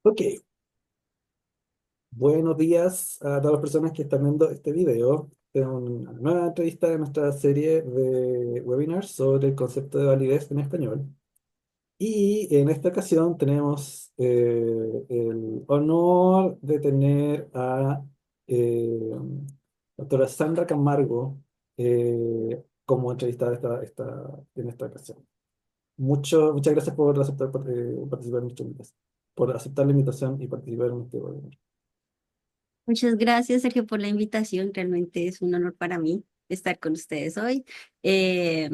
Ok, buenos días a todas las personas que están viendo este video. Es una nueva entrevista de nuestra serie de webinars sobre el concepto de validez en español. Y en esta ocasión tenemos el honor de tener a la doctora Sandra Camargo como entrevistada en esta ocasión. Muchas gracias por aceptar participar en nuestra invitación, por aceptar la invitación y participar en este webinar. Muchas gracias, Sergio, por la invitación. Realmente es un honor para mí estar con ustedes hoy. Eh,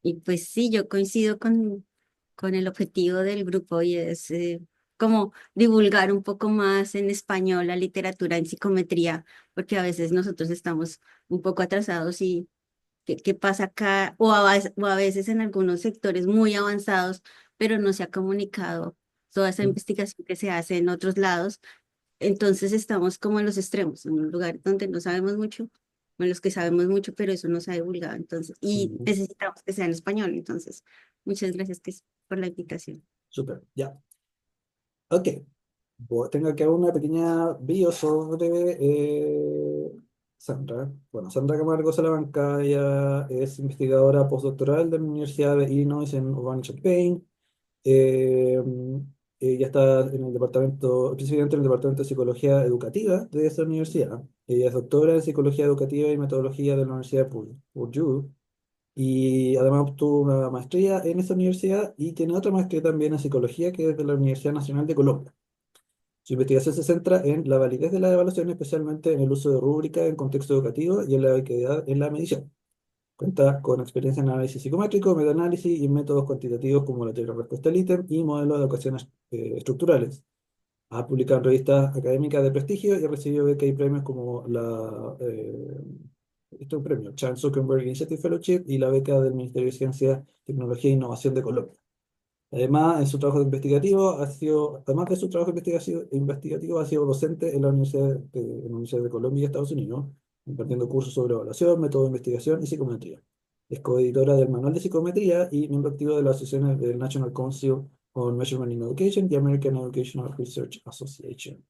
y pues sí, yo coincido con el objetivo del grupo y es como divulgar un poco más en español la literatura en psicometría, porque a veces nosotros estamos un poco atrasados y qué pasa acá, o a veces en algunos sectores muy avanzados, pero no se ha comunicado toda esa investigación que se hace en otros lados. Entonces estamos como en los extremos, en un lugar donde no sabemos mucho, en los que sabemos mucho, pero eso no se ha divulgado, entonces, y Mm, necesitamos que sea en español, entonces, muchas gracias por la invitación. súper, ya. Ok. Tengo aquí una pequeña bio sobre Sandra. Bueno, Sandra Camargo Salamanca, ella es investigadora postdoctoral de la Universidad de Illinois en Urbana-Champaign. Eh, Ella está en el departamento, presidente del departamento de psicología educativa de esa universidad. Ella es doctora en psicología educativa y metodología de la Universidad de Purdue. Y además obtuvo una maestría en esa universidad y tiene otra maestría también en psicología que es de la Universidad Nacional de Colombia. Su investigación se centra en la validez de la evaluación, especialmente en el uso de rúbrica en contexto educativo y en la equidad en la medición. Cuenta con experiencia en análisis psicométrico, metaanálisis y métodos cuantitativos como la teoría de respuesta al ítem y modelos de ecuaciones estructurales. Ha publicado en revistas académicas de prestigio y ha recibido becas y premios como este es un premio, Charles Zuckerberg Initiative Fellowship y la beca del Ministerio de Ciencia, Tecnología e Innovación de Colombia. Además, en su trabajo investigativo además de su trabajo investigativo, ha sido docente en en la Universidad de Colombia y Estados Unidos, impartiendo cursos sobre evaluación, método de investigación y psicometría. Es coeditora del Manual de Psicometría y miembro activo de las asociaciones del National Council on Measurement in Education y American Educational Research Association.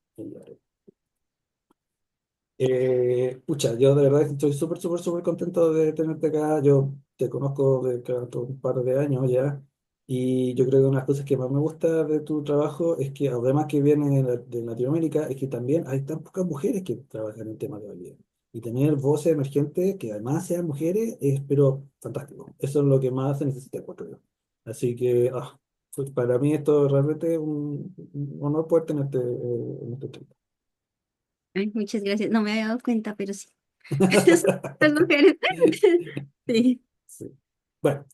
Pucha, yo de verdad estoy súper contento de tenerte acá. Yo te conozco de un par de años ya. Y yo creo que una de las cosas que más me gusta de tu trabajo es que, además que viene de Latinoamérica, es que también hay tan pocas mujeres que trabajan en temas de validez. Y tener voces emergentes que además sean mujeres es, pero fantástico. Eso es lo que más se necesita, encuentro yo. Así que, para mí esto es realmente un honor poder tenerte en este tema. Ay, muchas gracias, no me había dado cuenta, pero sí, son mujeres. Sí. Sí. Bueno,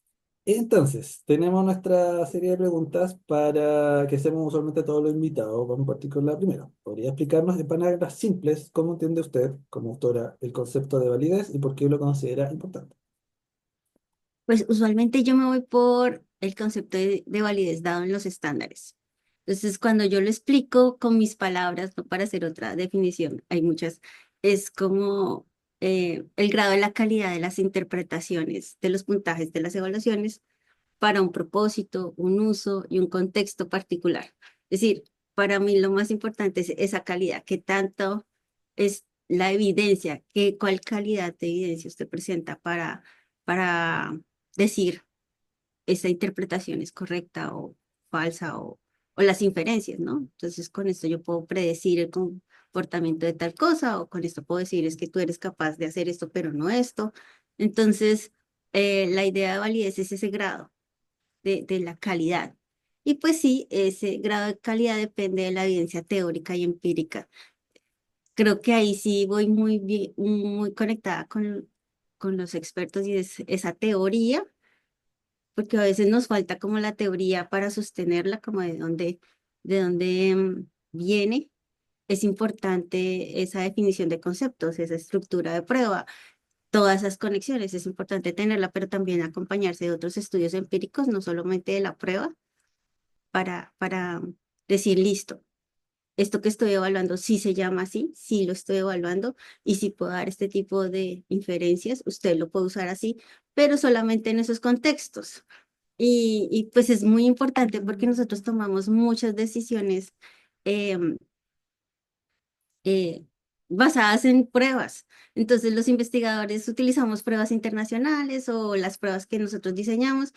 entonces, tenemos nuestra serie de preguntas para que hacemos usualmente a todos los invitados. Vamos a partir con la primera. ¿Podría explicarnos en palabras simples cómo entiende usted, como autora, el concepto de validez y por qué lo considera importante? Pues usualmente yo me voy por el concepto de validez dado en los estándares. Entonces, cuando yo lo explico con mis palabras, no para hacer otra definición, hay muchas, es como el grado de la calidad de las interpretaciones, de los puntajes de las evaluaciones para un propósito, un uso y un contexto particular. Es decir, para mí lo más importante es esa calidad, que tanto es la evidencia, que cuál calidad de evidencia usted presenta para decir esa interpretación es correcta o falsa o las inferencias, ¿no? Entonces, con esto yo puedo predecir el comportamiento de tal cosa o con esto puedo decir es que tú eres capaz de hacer esto, pero no esto. Entonces, la idea de validez es ese grado de la calidad. Y pues sí, ese grado de calidad depende de la evidencia teórica y empírica. Creo que ahí sí voy muy bien, muy conectada con los expertos y es esa teoría, porque a veces nos falta como la teoría para sostenerla, como de dónde viene. Es importante esa definición de conceptos, esa estructura de prueba, todas esas conexiones, es importante tenerla, pero también acompañarse de otros estudios empíricos, no solamente de la prueba para decir, listo, esto que estoy evaluando sí se llama así, sí lo estoy evaluando y si puedo dar este tipo de inferencias, usted lo puede usar así, pero solamente en esos contextos. Pues es muy importante porque nosotros tomamos muchas decisiones em, eh, basadas en pruebas. Entonces, los investigadores utilizamos pruebas internacionales o las pruebas que nosotros diseñamos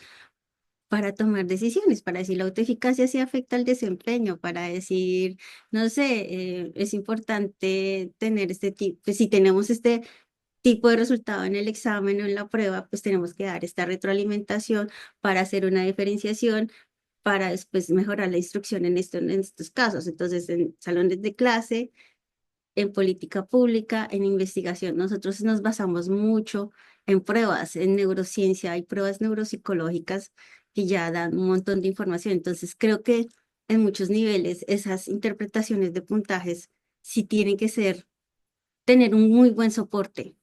para tomar decisiones, para decir la autoeficacia sí afecta al desempeño, para decir, no sé, es importante tener este tipo, pues si tenemos este tipo de resultado en el examen o en la prueba, pues tenemos que dar esta retroalimentación para hacer una diferenciación, para después mejorar la instrucción en esto, en estos casos. Entonces, en salones de clase, en política pública, en investigación, nosotros nos basamos mucho en pruebas, en neurociencia, hay pruebas neuropsicológicas que ya dan un montón de información. Entonces, creo que en muchos niveles esas interpretaciones de puntajes sí tienen que ser, tener un muy buen soporte.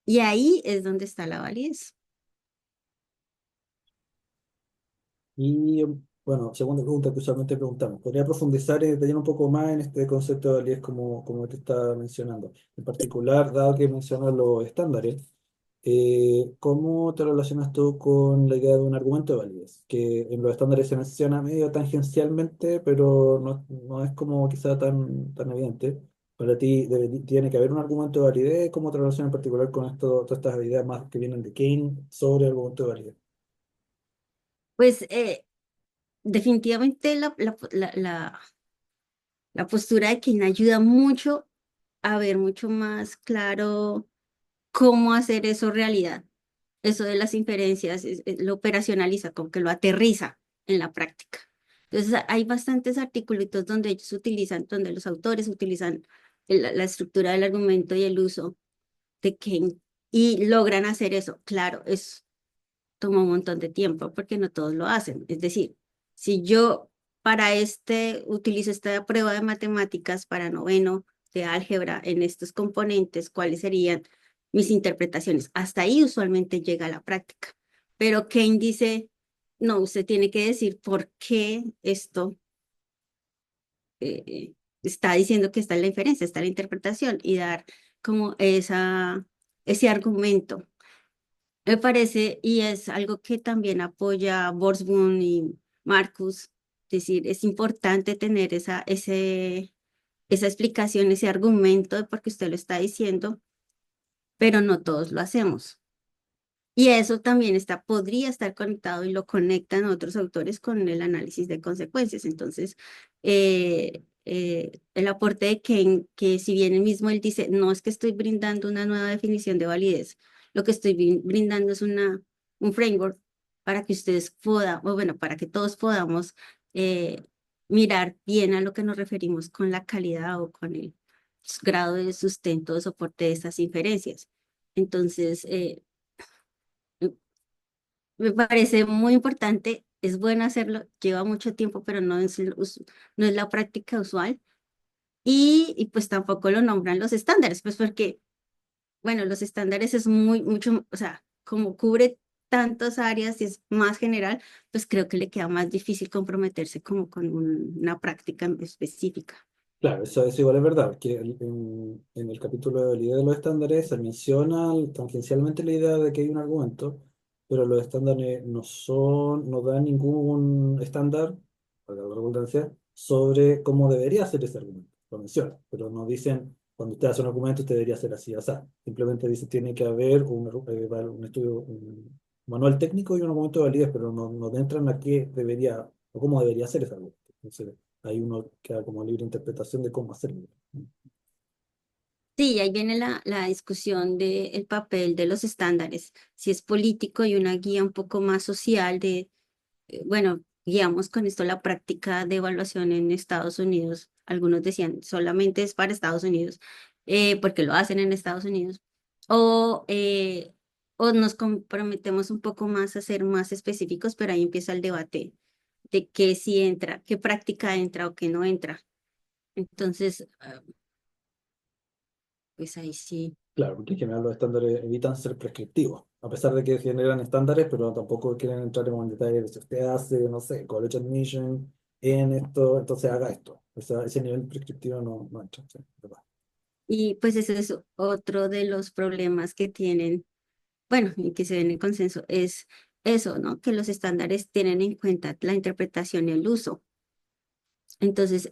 Y ahí es donde está la validez. Y bueno, segunda pregunta que usualmente preguntamos. ¿Podría profundizar y detallar un poco más en este concepto de validez como te estaba mencionando? En particular, dado que mencionas los estándares, ¿cómo te relacionas tú con la idea de un argumento de validez? Que en los estándares se menciona medio tangencialmente, pero no es como quizá tan evidente. Para ti tiene que haber un argumento de validez. ¿Cómo te relacionas en particular con todas estas ideas más que vienen de Keynes sobre el argumento de validez? Pues definitivamente la postura de Keynes ayuda mucho a ver mucho más claro cómo hacer eso realidad. Eso de las inferencias lo operacionaliza, como que lo aterriza en la práctica. Entonces, hay bastantes artículos donde ellos utilizan, donde los autores utilizan la estructura del argumento y el uso de Keynes y logran hacer eso. Claro, es toma un montón de tiempo porque no todos lo hacen. Es decir, si yo para este utilizo esta prueba de matemáticas para noveno de álgebra en estos componentes, ¿cuáles serían mis interpretaciones? Hasta ahí usualmente llega la práctica. Pero Kane dice, no, usted tiene que decir por qué esto está diciendo que está en la inferencia, está en la interpretación y dar como ese argumento. Me parece, y es algo que también apoya Borsboom y Marcus, es decir, es importante tener esa explicación, ese argumento de por qué usted lo está diciendo, pero no todos lo hacemos. Y eso también podría estar conectado y lo conectan otros autores con el análisis de consecuencias. Entonces, el aporte de Ken, que si bien él dice, no es que estoy brindando una nueva definición de validez, lo que estoy brindando es un framework para que ustedes puedan, o bueno, para que todos podamos eh, mirar bien a lo que nos referimos con la calidad o con el grado de sustento o soporte de estas inferencias. Entonces, me parece muy importante, es bueno hacerlo, lleva mucho tiempo, pero no es la práctica usual. Y pues tampoco lo nombran los estándares, pues porque, bueno, los estándares es mucho, o sea, como cubre tantas áreas y es más general, pues creo que le queda más difícil comprometerse como con una práctica específica. Claro, eso igual es verdad, que en el capítulo de validez de los estándares se menciona tangencialmente la idea de que hay un argumento, pero los estándares no dan ningún estándar, para la redundancia, sobre cómo debería ser ese argumento. Lo menciona, pero no dicen, cuando usted hace un argumento, usted debería ser así, o sea, simplemente dice, tiene que haber un estudio, un manual técnico y un argumento de validez, pero no entran a qué debería, o cómo debería ser ese argumento. Entonces, ahí uno queda como libre interpretación de cómo hacerlo. Sí, ahí viene la discusión del papel de los estándares, si es político y una guía un poco más social bueno, guiamos con esto la práctica de evaluación en Estados Unidos. Algunos decían solamente es para Estados Unidos, porque lo hacen en Estados Unidos. O, eh, o nos comprometemos un poco más a ser más específicos, pero ahí empieza el debate de qué sí entra, qué práctica entra o qué no entra. Entonces, pues ahí sí. Claro, porque en general los estándares evitan ser prescriptivos, a pesar de que generan estándares, pero tampoco quieren entrar en detalle de si usted hace, no sé, college admission en esto, entonces haga esto. O sea, ese nivel prescriptivo no entra. Sí, ¿verdad? Y pues ese es otro de los problemas que tienen, bueno, y que se ven en consenso, es eso, ¿no? Que los estándares tienen en cuenta la interpretación y el uso. Entonces,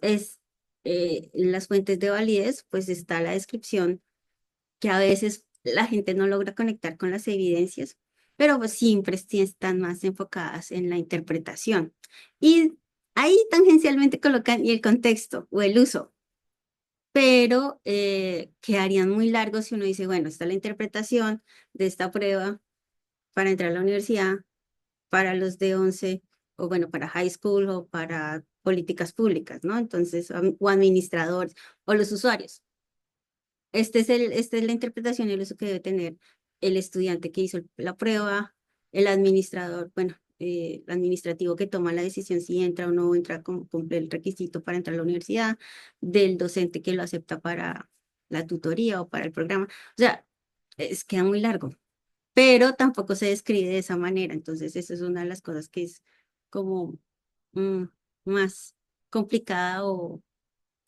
En las fuentes de validez, pues está la descripción que a veces la gente no logra conectar con las evidencias, pero pues siempre sí están más enfocadas en la interpretación. Y ahí tangencialmente colocan y el contexto o el uso, pero quedarían muy largos si uno dice, bueno, está la interpretación de esta prueba para entrar a la universidad, para los de 11 o bueno, para high school o para políticas públicas, ¿no? Entonces, o administradores o los usuarios. Esta es la interpretación y el uso que debe tener el estudiante que hizo la prueba, el administrador, bueno, el administrativo que toma la decisión si entra o no entra, cumple el requisito para entrar a la universidad, del docente que lo acepta para la tutoría o para el programa. O sea, queda muy largo, pero tampoco se describe de esa manera. Entonces, esa es una de las cosas que es como mm, más complicada o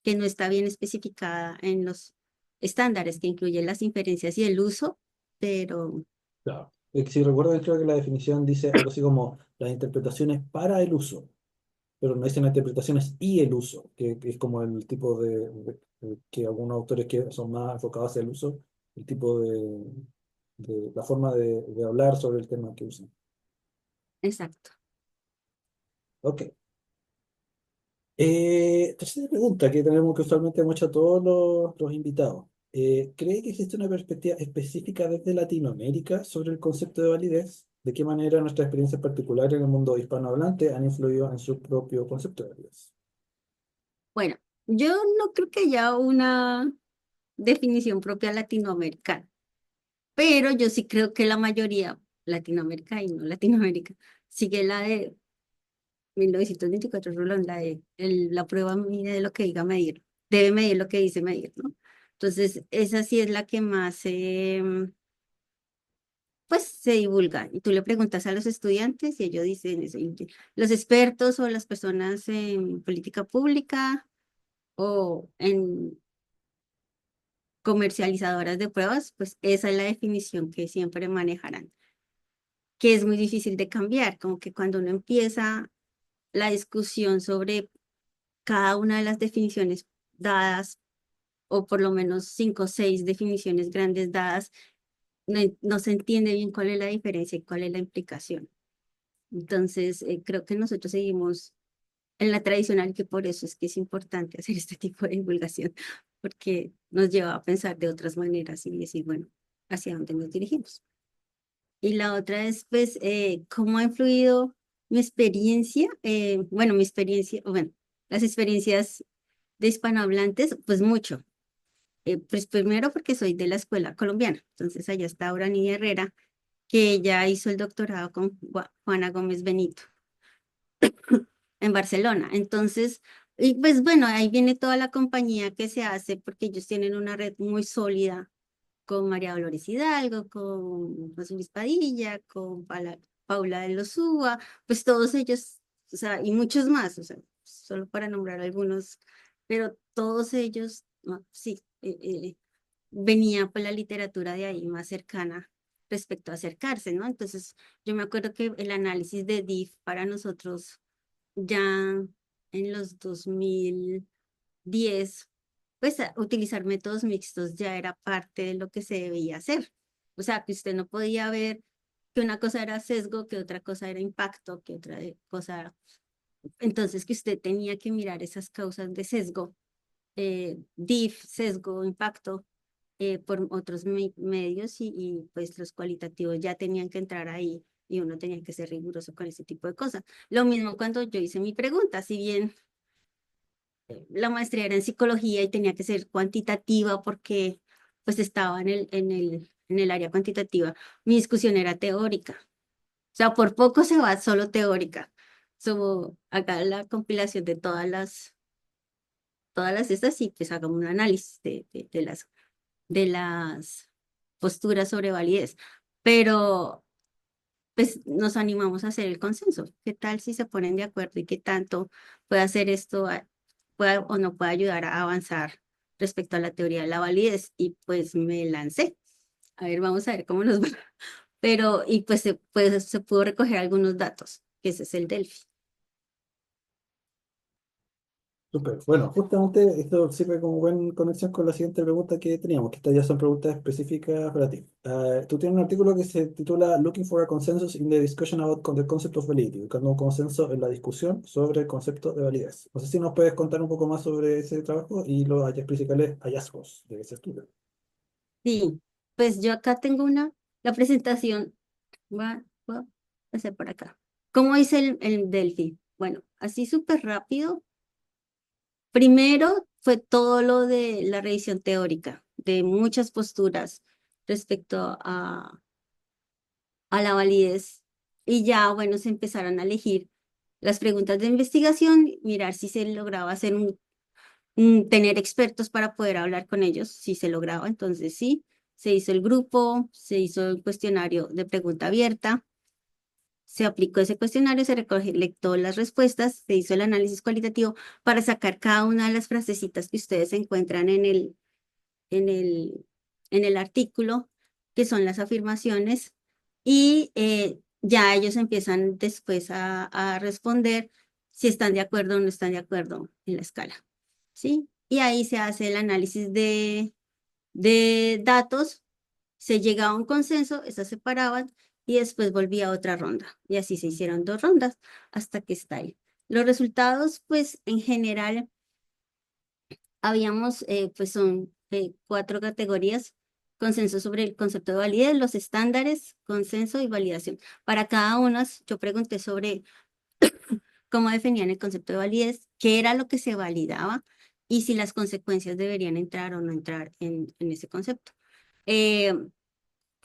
que no está bien especificada en los estándares que incluyen las inferencias y el uso, pero Claro. Es que si recuerdo, creo que la definición dice algo así como las interpretaciones para el uso, pero no dicen las interpretaciones y el uso, que es como el tipo que algunos autores que son más enfocados hacia el uso, el tipo de la forma de hablar sobre el tema que usan. exacto. Ok. Tercera pregunta que tenemos que usualmente hemos hecho a todos los invitados. ¿Cree que existe una perspectiva específica desde Latinoamérica sobre el concepto de validez? ¿De qué manera nuestras experiencias particulares en el mundo hispanohablante han influido en su propio concepto de validez? Bueno, yo no creo que haya una definición propia latinoamericana, pero yo sí creo que la mayoría, Latinoamérica y no Latinoamérica, sigue la de 1924 Rolón, la de la prueba mide lo que diga medir, debe medir lo que dice medir, ¿no? Entonces, esa sí es la que más pues se divulga. Y tú le preguntas a los estudiantes y ellos dicen, eso, y los expertos o las personas en política pública o en comercializadoras de pruebas, pues esa es la definición que siempre manejarán, que es muy difícil de cambiar, como que cuando uno empieza la discusión sobre cada una de las definiciones dadas, o por lo menos cinco o seis definiciones grandes dadas, no se entiende bien cuál es la diferencia y cuál es la implicación. Entonces, creo que nosotros seguimos en la tradicional, que por eso es que es importante hacer este tipo de divulgación, porque nos lleva a pensar de otras maneras y decir, bueno, hacia dónde nos dirigimos. Y la otra es, pues, cómo ha influido mi experiencia, bueno, mi experiencia, bueno, las experiencias de hispanohablantes, pues mucho. Pues primero porque soy de la escuela colombiana, entonces allá está Niña Herrera, que ella hizo el doctorado con Juana Gómez Benito en Barcelona. Entonces, y pues bueno, ahí viene toda la compañía que se hace porque ellos tienen una red muy sólida con María Dolores Hidalgo, con José Luis Padilla, con Paula de los Úa, pues todos ellos, o sea, y muchos más, o sea, solo para nombrar algunos, pero todos ellos, no, sí, venía pues la literatura de ahí más cercana respecto a acercarse, ¿no? Entonces, yo me acuerdo que el análisis de DIF para nosotros ya en los 2010, pues utilizar métodos mixtos ya era parte de lo que se debía hacer. O sea, que usted no podía ver que una cosa era sesgo, que otra cosa era impacto, que otra cosa... Entonces, que usted tenía que mirar esas causas de sesgo, DIF, sesgo, impacto, por otros medios pues los cualitativos ya tenían que entrar ahí y uno tenía que ser riguroso con ese tipo de cosas. Lo mismo cuando yo hice mi pregunta, si bien la maestría era en psicología y tenía que ser cuantitativa porque pues estaba en el área cuantitativa, mi discusión era teórica. O sea, por poco se va solo teórica. Acá la compilación de todas las estas y pues hagamos un análisis de las posturas sobre validez. Pero pues nos animamos a hacer el consenso. ¿Qué tal si se ponen de acuerdo y qué tanto puede hacer esto, pueda o no puede ayudar a avanzar respecto a la teoría de la validez? Y pues me lancé. A ver, vamos a ver cómo nos va. Pero, y pues se pudo recoger algunos datos, que ese es el Delphi. Súper. Bueno, justamente esto sirve como buena conexión con la siguiente pregunta que teníamos, que estas ya son preguntas específicas para ti. Tú tienes un artículo que se titula Looking for a Consensus in the Discussion about the Concept of Validity, buscando un consenso en la discusión sobre el concepto de validez. No sé si nos puedes contar un poco más sobre ese trabajo y los principales hallazgos de ese estudio. Sí, pues yo acá tengo la presentación, voy a hacer por acá. ¿Cómo hice el Delphi? Bueno, así súper rápido. Primero fue todo lo de la revisión teórica, de muchas posturas respecto a la validez. Y ya, bueno, se empezaron a elegir las preguntas de investigación, mirar si se lograba hacer tener expertos para poder hablar con ellos, si se lograba. Entonces, sí, se hizo el grupo, se hizo el cuestionario de pregunta abierta, se aplicó ese cuestionario, se recolectó las respuestas, se hizo el análisis cualitativo para sacar cada una de las frasecitas que ustedes encuentran en el, en el artículo, que son las afirmaciones, y ya ellos empiezan después a responder si están de acuerdo o no están de acuerdo en la escala, ¿sí? Y ahí se hace el análisis de datos, se llega a un consenso, estas se separaban y después volvía a otra ronda. Y así se hicieron dos rondas hasta que está ahí. Los resultados, pues en general, habíamos, pues son cuatro categorías: consenso sobre el concepto de validez, los estándares, consenso y validación. Para cada una, yo pregunté sobre cómo definían el concepto de validez, qué era lo que se validaba y si las consecuencias deberían entrar o no entrar en ese concepto. Eh,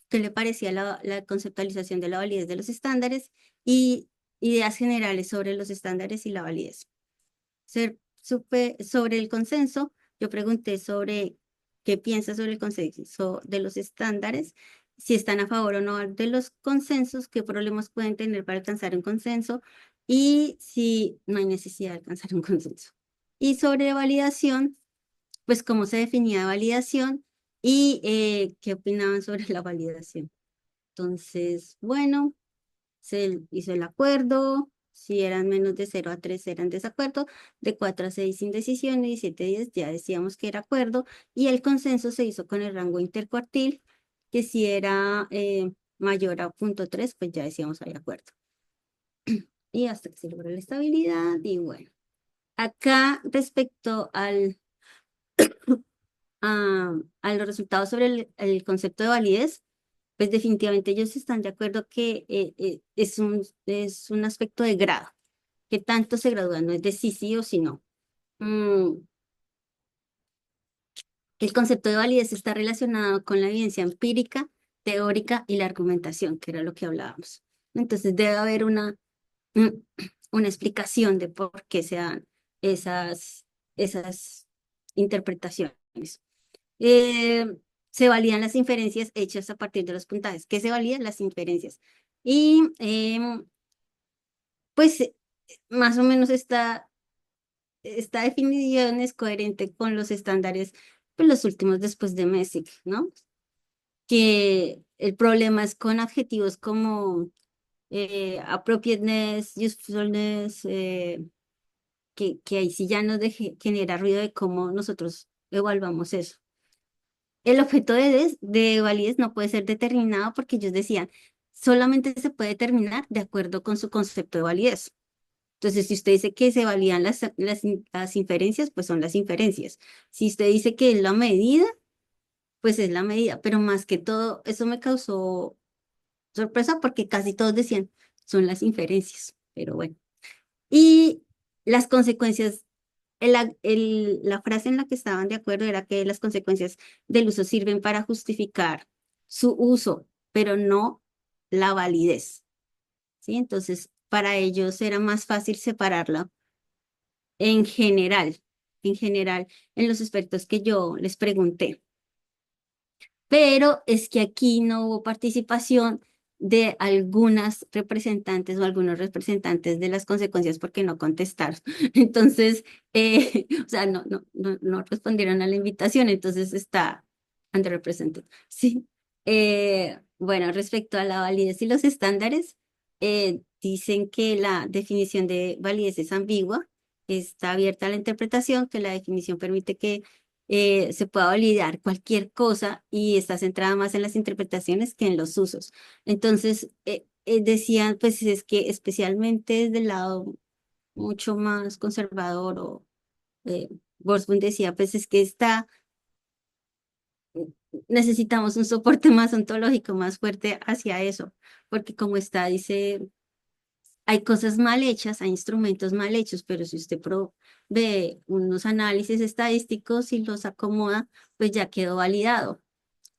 ¿Qué le parecía la conceptualización de la validez de los estándares y ideas generales sobre los estándares y la validez? Sobre el consenso, yo pregunté sobre qué piensa sobre el consenso de los estándares, si están a favor o no de los consensos, qué problemas pueden tener para alcanzar un consenso y si no hay necesidad de alcanzar un consenso. Y sobre validación, pues cómo se definía validación y qué opinaban sobre la validación. Entonces, bueno, se hizo el acuerdo. Si eran menos de 0 a 3 eran desacuerdo, de 4 a 6 indecisión y 7 a 10 ya decíamos que era acuerdo. Y el consenso se hizo con el rango intercuartil, que si era mayor a 0,3, pues ya decíamos hay acuerdo. Y hasta que se logró la estabilidad. Y bueno, acá respecto a los resultados sobre el concepto de validez, pues definitivamente ellos están de acuerdo que es un aspecto de grado, que tanto se gradúa, no es de sí, sí o sí no. Mm, el concepto de validez está relacionado con la evidencia empírica, teórica y la argumentación, que era lo que hablábamos. Entonces debe haber mm, una explicación de por qué se dan esas interpretaciones. Eh, Se validan las inferencias hechas a partir de los puntajes. ¿Qué se validan? Las inferencias. Y pues más o menos esta definición es coherente con los estándares, pues los últimos después de Messick, ¿no? Que el problema es con adjetivos como appropriateness, usefulness, que ahí sí ya nos genera ruido de cómo nosotros evaluamos eso. El objeto de validez no puede ser determinado porque ellos decían, solamente se puede determinar de acuerdo con su concepto de validez. Entonces, si usted dice que se validan las inferencias, pues son las inferencias. Si usted dice que es la medida, pues es la medida. Pero más que todo, eso me causó sorpresa porque casi todos decían, son las inferencias. Pero bueno. Y las consecuencias, la frase en la que estaban de acuerdo era que las consecuencias del uso sirven para justificar su uso, pero no la validez. ¿Sí? Entonces, para ellos era más fácil separarla en general, en general, en los aspectos que yo les pregunté. Pero es que aquí no hubo participación de algunas representantes o algunos representantes de las consecuencias porque no contestaron. Entonces, o sea, no respondieron a la invitación, entonces está underrepresented. Sí. Bueno, respecto a la validez y los estándares, dicen que la definición de validez es ambigua está abierta a la interpretación, que la definición permite que se pueda validar cualquier cosa y está centrada más en las interpretaciones que en los usos. Entonces, decían, pues es que especialmente desde el lado mucho más conservador o eh, Borsman decía, pues es que necesitamos un soporte más ontológico, más fuerte hacia eso, porque como está, dice, hay cosas mal hechas, hay instrumentos mal hechos, pero si usted ve unos análisis estadísticos y los acomoda, pues ya quedó validado.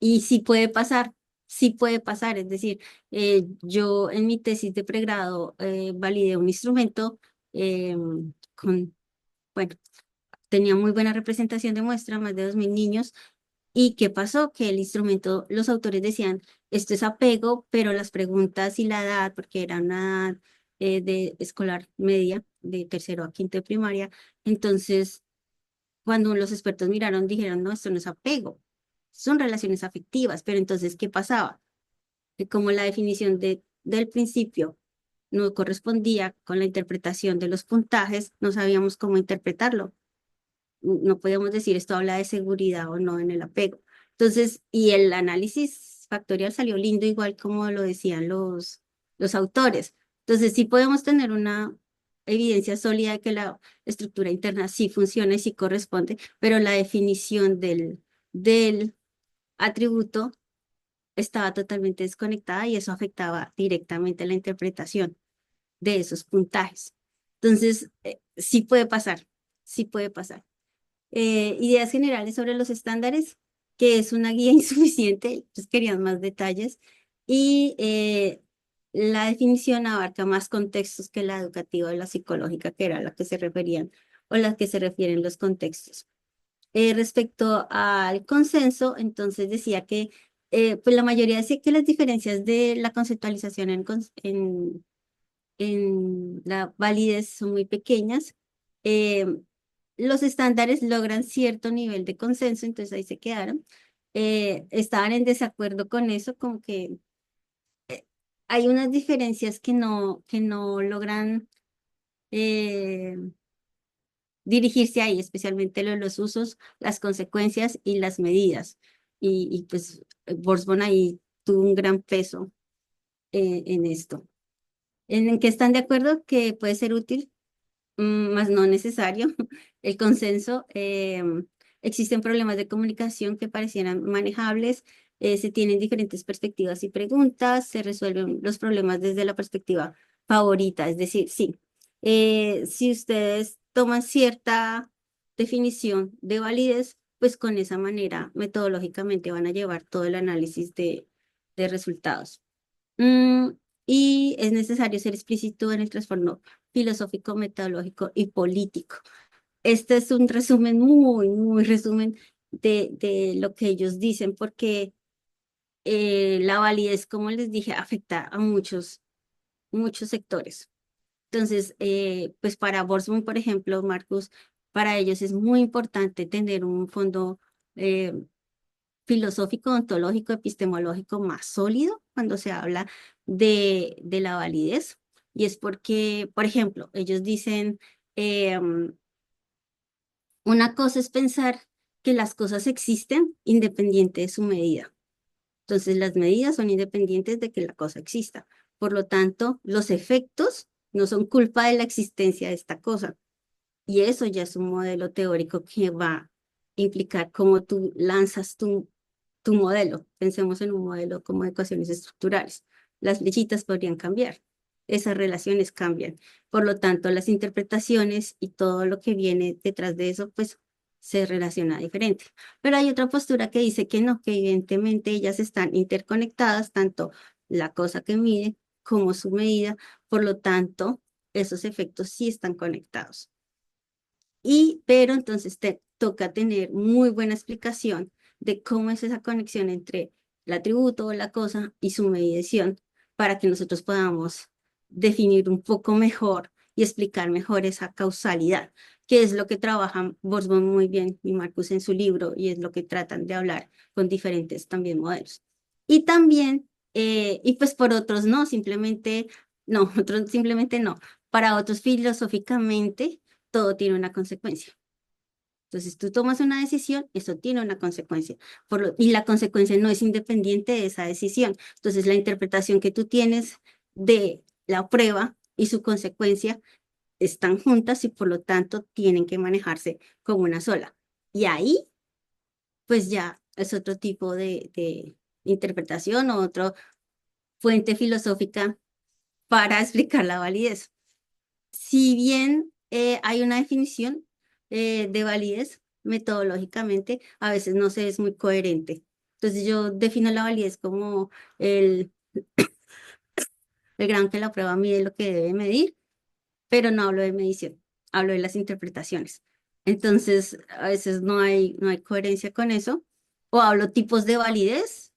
Y sí puede pasar. Es decir, yo en mi tesis de pregrado validé un instrumento eh, con, bueno, tenía muy buena representación de muestra, más de 2.000 niños. ¿Y qué pasó? Que el instrumento, los autores decían, esto es apego, pero las preguntas y la edad, porque era una edad de escolar media, de tercero a quinto de primaria, entonces cuando los expertos miraron, dijeron, no, esto no es apego, son relaciones afectivas, pero entonces, ¿qué pasaba? Que como la definición del principio no correspondía con la interpretación de los puntajes, no sabíamos cómo interpretarlo, no podemos decir esto habla de seguridad o no en el apego. Entonces, y el análisis factorial salió lindo, igual como lo decían los autores. Entonces, sí podemos tener una evidencia sólida de que la estructura interna sí funciona y sí corresponde, pero la definición del atributo estaba totalmente desconectada y eso afectaba directamente la interpretación de esos puntajes. Entonces, sí puede pasar, sí puede pasar. Ideas generales sobre los estándares, que es una guía insuficiente, pues querían más detalles, y la definición abarca más contextos que la educativa o la psicológica, que era a la que se referían o las que se refieren los contextos. Respecto al consenso, entonces decía que pues la mayoría decía que las diferencias de la conceptualización en la validez son muy pequeñas. Eh, los estándares logran cierto nivel de consenso, entonces ahí se quedaron. Estaban en desacuerdo con eso, como que hay unas diferencias que no logran eh, dirigirse ahí, especialmente lo de los usos, las consecuencias y las medidas. Y pues Borsborn ahí tuvo un gran peso en esto. ¿En qué están de acuerdo? Que puede ser útil más no necesario, el consenso. Existen problemas de comunicación que parecieran manejables, se tienen diferentes perspectivas y preguntas, se resuelven los problemas desde la perspectiva favorita, es decir, sí, si ustedes toman cierta definición de validez, pues con esa manera metodológicamente van a llevar todo el análisis de resultados. Mm, y es necesario ser explícito en el trasfondo filosófico, metodológico y político. Este es un resumen muy resumen de lo que ellos dicen, porque la validez, como les dije, afecta a muchos sectores. Entonces, pues para Borsman, por ejemplo, Marcus, para ellos es muy importante tener un fondo eh, filosófico, ontológico, epistemológico más sólido cuando se habla de la validez. Y es porque, por ejemplo, ellos dicen, una cosa es pensar que las cosas existen independiente de su medida. Entonces, las medidas son independientes de que la cosa exista. Por lo tanto, los efectos no son culpa de la existencia de esta cosa. Y eso ya es un modelo teórico que va a implicar cómo tú lanzas tu modelo. Pensemos en un modelo como ecuaciones estructurales. Las flechitas podrían cambiar, esas relaciones cambian. Por lo tanto, las interpretaciones y todo lo que viene detrás de eso, pues se relaciona diferente. Pero hay otra postura que dice que no, que evidentemente ellas están interconectadas, tanto la cosa que mide como su medida. Por lo tanto, esos efectos sí están conectados. Pero entonces te toca tener muy buena explicación de cómo es esa conexión entre el atributo o la cosa y su medición para que nosotros podamos definir un poco mejor y explicar mejor esa causalidad, que es lo que trabajan Borsman muy bien y Marcus en su libro y es lo que tratan de hablar con diferentes también modelos. Y también, y pues por otros no, simplemente no, otros simplemente no. Para otros filosóficamente todo tiene una consecuencia. Entonces, tú tomas una decisión, eso tiene una consecuencia. Y la consecuencia no es independiente de esa decisión. Entonces, la interpretación que tú tienes de la prueba y su consecuencia están juntas y por lo tanto tienen que manejarse como una sola. Y ahí, pues ya es otro tipo de interpretación o otra fuente filosófica para explicar la validez. Si bien hay una definición de validez metodológicamente, a veces no se es muy coherente. Entonces yo defino la validez como el, el grado que la prueba mide lo que debe medir, pero no hablo de medición, hablo de las interpretaciones. Entonces a veces no hay coherencia con eso, o hablo tipos de validez,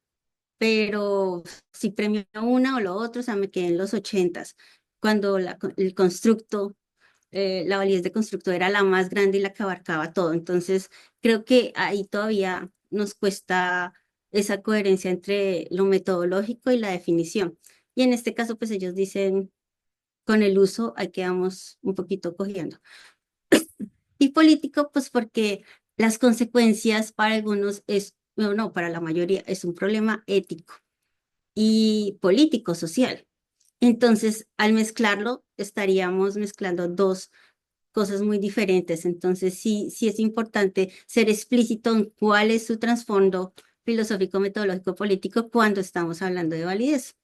pero si premio una o lo otro, o sea, me quedé en los ochentas, cuando el constructo la validez de constructo era la más grande y la que abarcaba todo. Entonces, creo que ahí todavía nos cuesta esa coherencia entre lo metodológico y la definición. Y en este caso, pues ellos dicen, con el uso, ahí quedamos un poquito cogiendo. Y político, pues porque las consecuencias para algunos es, no, para la mayoría es un problema ético y político, social. Entonces, al mezclarlo, estaríamos mezclando dos cosas muy diferentes. Entonces, sí, sí es importante ser explícito en cuál es su trasfondo filosófico, metodológico, político cuando estamos hablando de validez.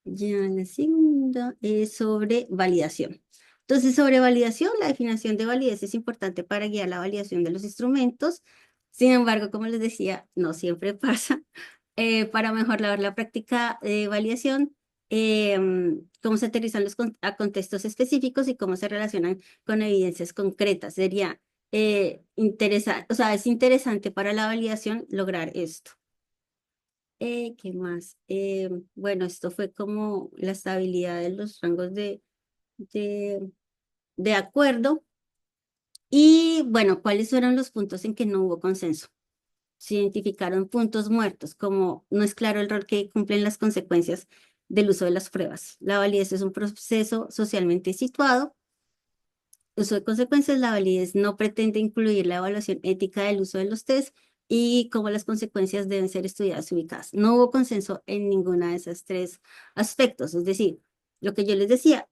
Ya la segunda es sobre validación. Entonces, sobre validación, la definición de validez es importante para guiar la validación de los instrumentos. Sin embargo, como les decía, no siempre pasa. Para mejorar la práctica de validación, cómo se aterrizan a contextos específicos y cómo se relacionan con evidencias concretas. Sería interesante, o sea, es interesante para la validación lograr esto. ¿Qué más? Bueno, esto fue como la estabilidad de los rangos de, de acuerdo. Y bueno, ¿cuáles fueron los puntos en que no hubo consenso? Se identificaron puntos muertos, como no es claro el rol que cumplen las consecuencias del uso de las pruebas. La validez es un proceso socialmente situado. Uso de consecuencias, la validez no pretende incluir la evaluación ética del uso de los test y cómo las consecuencias deben ser estudiadas y ubicadas. No hubo consenso en ninguna de esos tres aspectos. Es decir, lo que yo les decía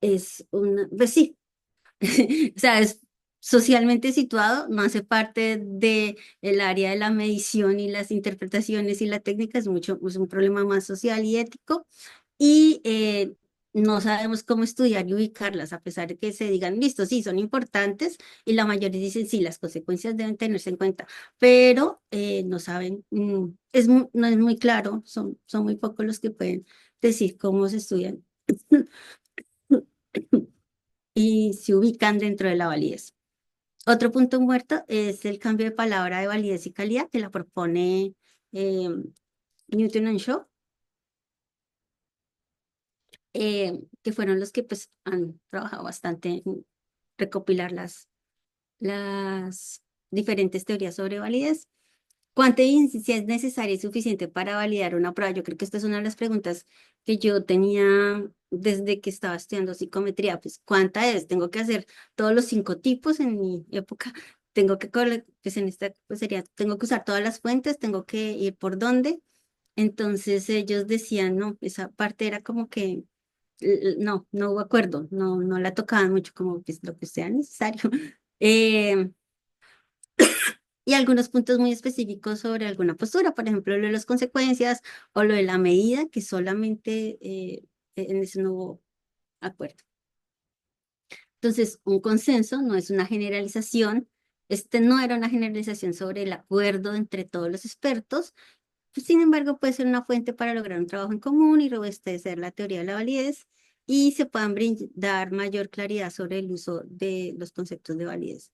es pues sí, o sea, es socialmente situado, no hace parte de el área de la medición y las interpretaciones y la técnica, es mucho, es un problema más social y ético, y no sabemos cómo estudiar y ubicarlas, a pesar de que se digan, listo, sí, son importantes, y la mayoría dicen, sí, las consecuencias deben tenerse en cuenta, pero no saben, no es muy claro, son muy pocos los que pueden decir cómo se estudian y se ubican dentro de la validez. Otro punto muerto es el cambio de palabra de validez y calidad que la propone eh, Newton and Shaw, que fueron los que pues han trabajado bastante en recopilar las diferentes teorías sobre validez. ¿Cuánta evidencia es necesaria y suficiente para validar una prueba? Yo creo que esta es una de las preguntas que yo tenía desde que estaba estudiando psicometría. Pues, ¿cuánta es? Tengo que hacer todos los cinco tipos en mi época. Tengo que, pues en esta, pues sería, tengo que usar todas las fuentes, tengo que ir por dónde. Entonces ellos decían, no, esa parte era como que, no, no hubo acuerdo, no la tocaban mucho como pues, lo que sea necesario. Eh, y algunos puntos muy específicos sobre alguna postura, por ejemplo, lo de las consecuencias o lo de la medida, que solamente en eso no hubo acuerdo. Entonces, un consenso no es una generalización, este no era una generalización sobre el acuerdo entre todos los expertos, pues, sin embargo, puede ser una fuente para lograr un trabajo en común y robustecer la teoría de la validez y se puedan brindar mayor claridad sobre el uso de los conceptos de validez.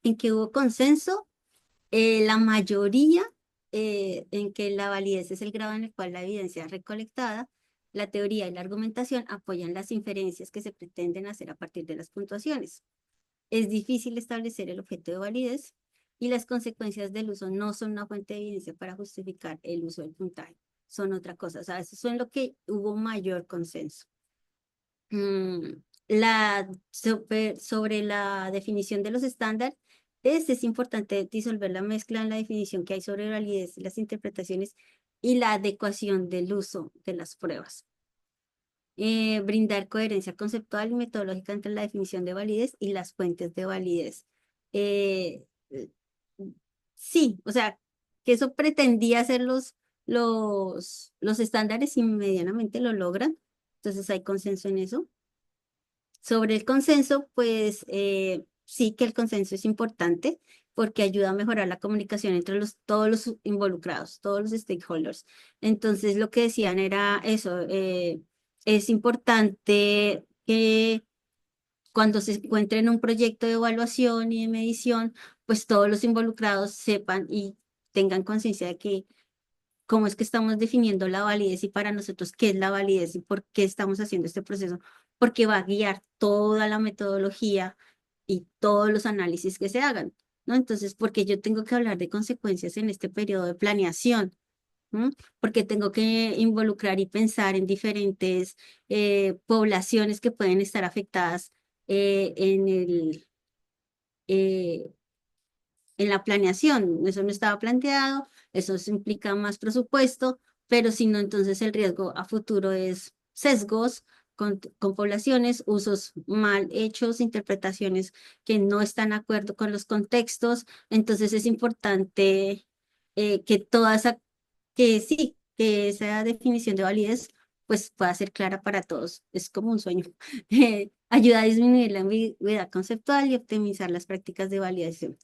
En que hubo consenso la mayoría en que la validez es el grado en el cual la evidencia es recolectada, la teoría y la argumentación apoyan las inferencias que se pretenden hacer a partir de las puntuaciones. Es difícil establecer el objeto de validez y las consecuencias del uso no son una fuente de evidencia para justificar el uso del puntaje, son otra cosa. O sea, eso es en lo que hubo mayor consenso. Mm, sobre la definición de los estándares, es importante disolver la mezcla en la definición que hay sobre validez, las interpretaciones y la adecuación del uso de las pruebas. Brindar coherencia conceptual y metodológica entre la definición de validez y las fuentes de validez. Eh, eh, sí, o sea, que eso pretendía hacer los estándares y medianamente lo logran. Entonces hay consenso en eso. Sobre el consenso, pues sí que el consenso es importante porque ayuda a mejorar la comunicación entre todos los involucrados, todos los stakeholders. Entonces, lo que decían era eso, es importante que cuando se encuentre en un proyecto de evaluación y de medición, pues todos los involucrados sepan y tengan conciencia de que cómo es que estamos definiendo la validez y para nosotros qué es la validez y por qué estamos haciendo este proceso, porque va a guiar toda la metodología y todos los análisis que se hagan, ¿no? Entonces, porque yo tengo que hablar de consecuencias en este periodo de planeación, ¿no? Porque tengo que involucrar y pensar en diferentes poblaciones que pueden estar afectadas en eh, en la planeación. Eso no estaba planteado, eso se implica más presupuesto, pero si no, entonces el riesgo a futuro es sesgos con poblaciones, usos mal hechos, interpretaciones que no están de acuerdo con los contextos. Entonces es importante que toda esa, que sí, que esa definición de validez pues pueda ser clara para todos. Es como un sueño. Ayuda a disminuir la ambigüedad conceptual y optimizar las prácticas de validación.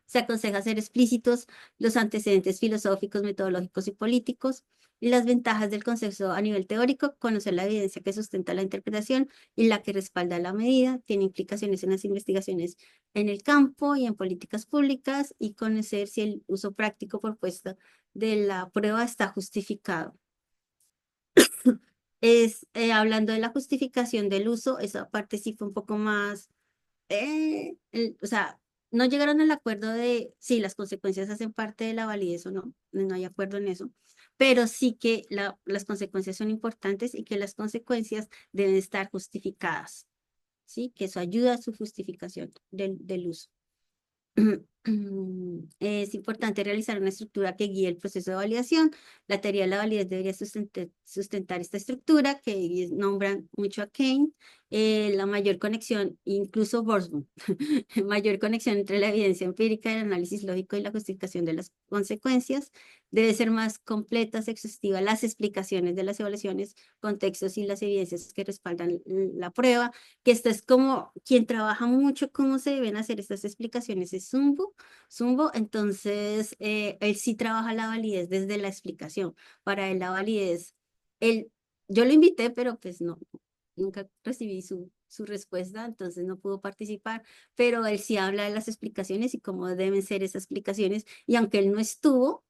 Se aconseja ser explícitos los antecedentes filosóficos, metodológicos y políticos y las ventajas del concepto a nivel teórico, conocer la evidencia que sustenta la interpretación y la que respalda la medida, tiene implicaciones en las investigaciones en el campo y en políticas públicas y conocer si el uso práctico propuesto de la prueba está justificado. Hablando de la justificación del uso, esa parte sí fue un poco más o sea, no llegaron al acuerdo de si las consecuencias hacen parte de la validez o no, no hay acuerdo en eso, pero sí que las consecuencias son importantes y que las consecuencias deben estar justificadas, ¿sí? Que eso ayuda a su justificación del uso. Es importante realizar una estructura que guíe el proceso de validación. La teoría de la validez debería sustentar esta estructura que ellos nombran mucho a Kane. La mayor conexión, incluso Borsman, mayor conexión entre la evidencia empírica, el análisis lógico y la justificación de las consecuencias. Debe ser más completas, exhaustivas las explicaciones de las evaluaciones, contextos y las evidencias que respaldan la prueba, que esta es como quien trabaja mucho cómo se deben hacer estas explicaciones es Zumbo, entonces él sí trabaja la validez desde la explicación. Para él la validez, él, yo lo invité, pero pues no, nunca recibí su respuesta, entonces no pudo participar, pero él sí habla de las explicaciones y cómo deben ser esas explicaciones, y aunque él no estuvo,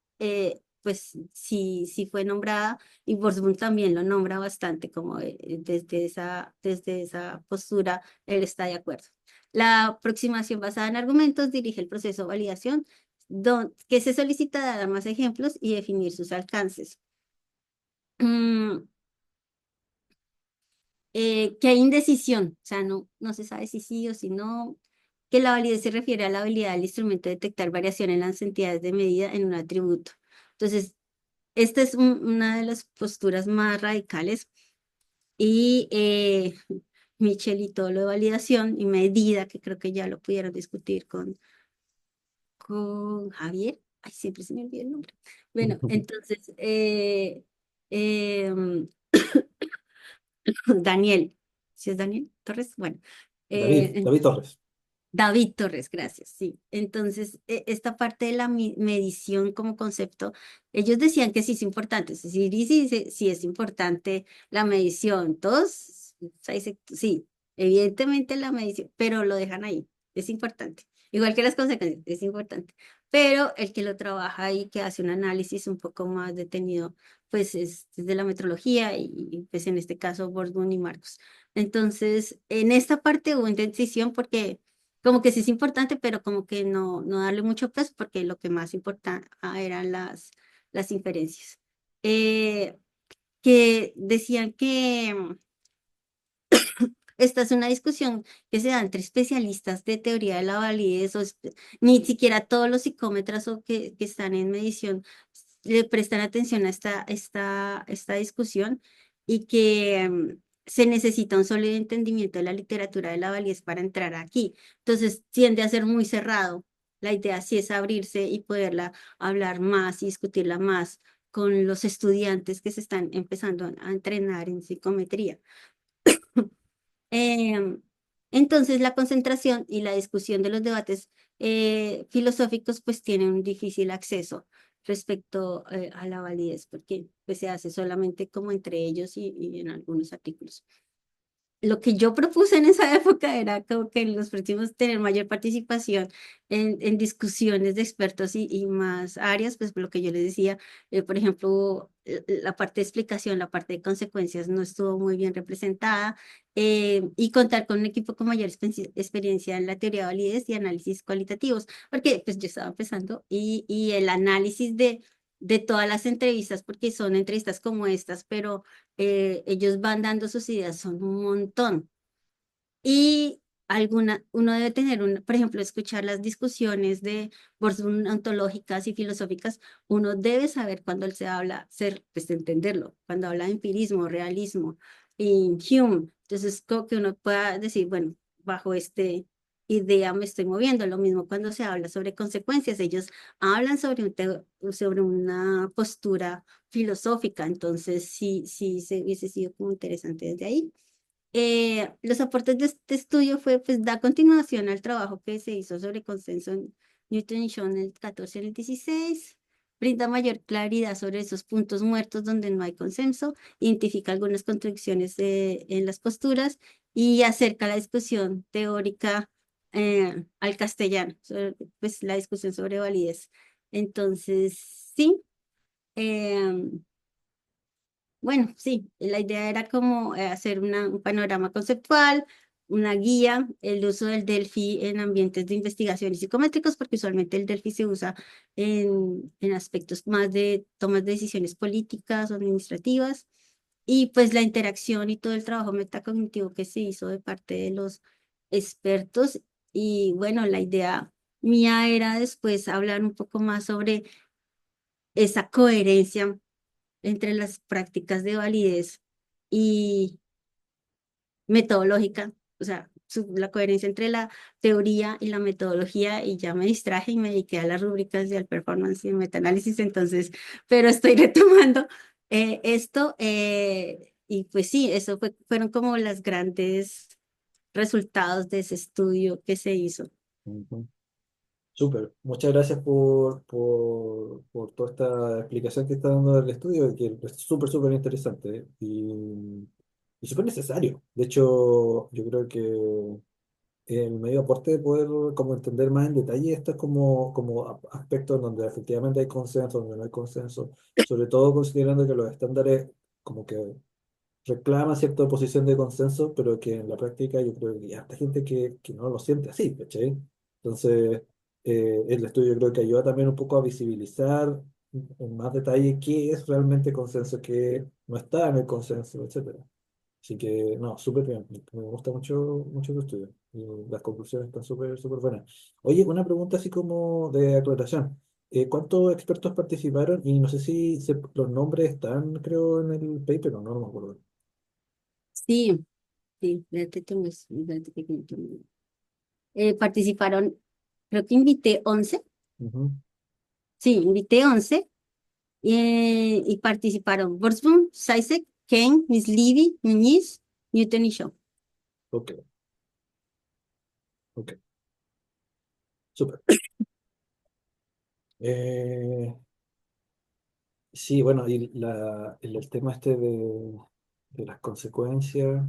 pues sí, sí fue nombrada, y Borsboom también lo nombra bastante, como desde esa postura, él está de acuerdo. La aproximación basada en argumentos dirige el proceso de validación, que se solicita dar más ejemplos y definir sus alcances. Mm, que hay indecisión, o sea, no se sabe si sí o si no, que la validez se refiere a la habilidad del instrumento de detectar variación en las entidades de medida en un atributo. Entonces, esta es una de las posturas más radicales y Michel y todo lo de validación y medida, que creo que ya lo pudieron discutir con Javier. Ay, siempre se me olvida el nombre. Bueno, entonces, em, Daniel, ¿si es Daniel Torres? Bueno, David Torres. David Torres, gracias, sí. Entonces, esta parte de la medición como concepto, ellos decían que sí es importante, es decir, y sí, sí, sí es importante la medición, todos, o sea, sí, evidentemente la medición, pero lo dejan ahí, es importante, igual que las consecuencias, es importante, pero el que lo trabaja y que hace un análisis un poco más detenido, pues es desde la metrología y pues en este caso Borsboom y Marcos. Entonces, en esta parte hubo indecisión porque como que sí es importante, pero como que no darle mucho peso porque lo que más importa eran las inferencias. Eh, que decían que esta es una discusión que se da entre especialistas de teoría de la validez, ni siquiera todos los psicómetras o que están en medición le prestan atención a esta discusión y que se necesita un sólido entendimiento de la literatura de la validez para entrar aquí. Entonces tiende a ser muy cerrado. La idea sí es abrirse y poderla hablar más y discutirla más con los estudiantes que se están empezando a entrenar en psicometría. Em, entonces, la concentración y la discusión de los debates filosóficos pues tienen un difícil acceso respecto a la validez, porque pues, se hace solamente como entre ellos y en algunos artículos. Lo que yo propuse en esa época era como que en los próximos tener mayor participación en discusiones de expertos y más áreas, pues lo que yo les decía, por ejemplo, la parte de explicación, la parte de consecuencias no estuvo muy bien representada, y contar con un equipo con mayor experiencia en la teoría de validez y análisis cualitativos, porque pues yo estaba empezando y el análisis de todas las entrevistas, porque son entrevistas como estas, pero ellos van dando sus ideas, son un montón. Y uno debe tener, por ejemplo, escuchar las discusiones de ontológicas y filosóficas, uno debe saber cuando él se habla, pues entenderlo, cuando habla de empirismo, realismo, y Hume. Entonces, como que uno pueda decir, bueno, bajo este idea me estoy moviendo. Lo mismo cuando se habla sobre consecuencias, ellos hablan sobre, sobre una postura filosófica, entonces sí, sí, se hubiese sido como interesante desde ahí. Los aportes de este estudio fue, pues, da continuación al trabajo que se hizo sobre consenso en Newton y John en el 14 y el 16, brinda mayor claridad sobre esos puntos muertos donde no hay consenso, identifica algunas contradicciones en las posturas y acerca la discusión teórica al castellano, pues la discusión sobre validez. Entonces, sí. em, bueno, sí, la idea era como hacer un panorama conceptual, una guía, el uso del Delphi en ambientes de investigación y psicométricos, porque usualmente el Delphi se usa en aspectos más de tomas de decisiones políticas o administrativas, y pues la interacción y todo el trabajo metacognitivo que se hizo de parte de los expertos. Y bueno, la idea mía era después hablar un poco más sobre esa coherencia entre las prácticas de validez y metodológica, o sea, la coherencia entre la teoría y la metodología, y ya me distraje y me dediqué a las rúbricas y al performance y al metaanálisis, entonces, pero estoy retomando esto, y pues sí, eso fueron como los grandes resultados de ese estudio que se hizo. Ujú. Súper, muchas gracias por toda esta explicación que está dando del estudio, que es súper, súper interesante y súper necesario. De hecho, yo creo que el medio aporte de poder como entender más en detalle estos como aspectos donde efectivamente hay consenso, donde no hay consenso, sobre todo considerando que los estándares como que reclaman cierta posición de consenso, pero que en la práctica yo creo que hay harta gente que no lo siente así, ¿cachai? Entonces, el estudio creo que ayuda también un poco a visibilizar en más detalle qué es realmente consenso, qué no está en el consenso, etcétera. Así que, no, súper bien. Me gusta mucho, mucho tu estudio. Y las conclusiones están súper, súper buenas. Oye, una pregunta así como de aclaración. ¿Cuántos expertos participaron? Y no sé si los nombres están, creo, en el paper, o no, no me acuerdo. Sí, sí, espérate que participaron, creo que invité 11. Ujú. Sí, invité 11 y participaron Borsboom, Sisek, Kane, Miss Levy, Muñiz, Newton y Shaw. Ok, ok, súper. Eh, sí, bueno, y el tema este de las consecuencias.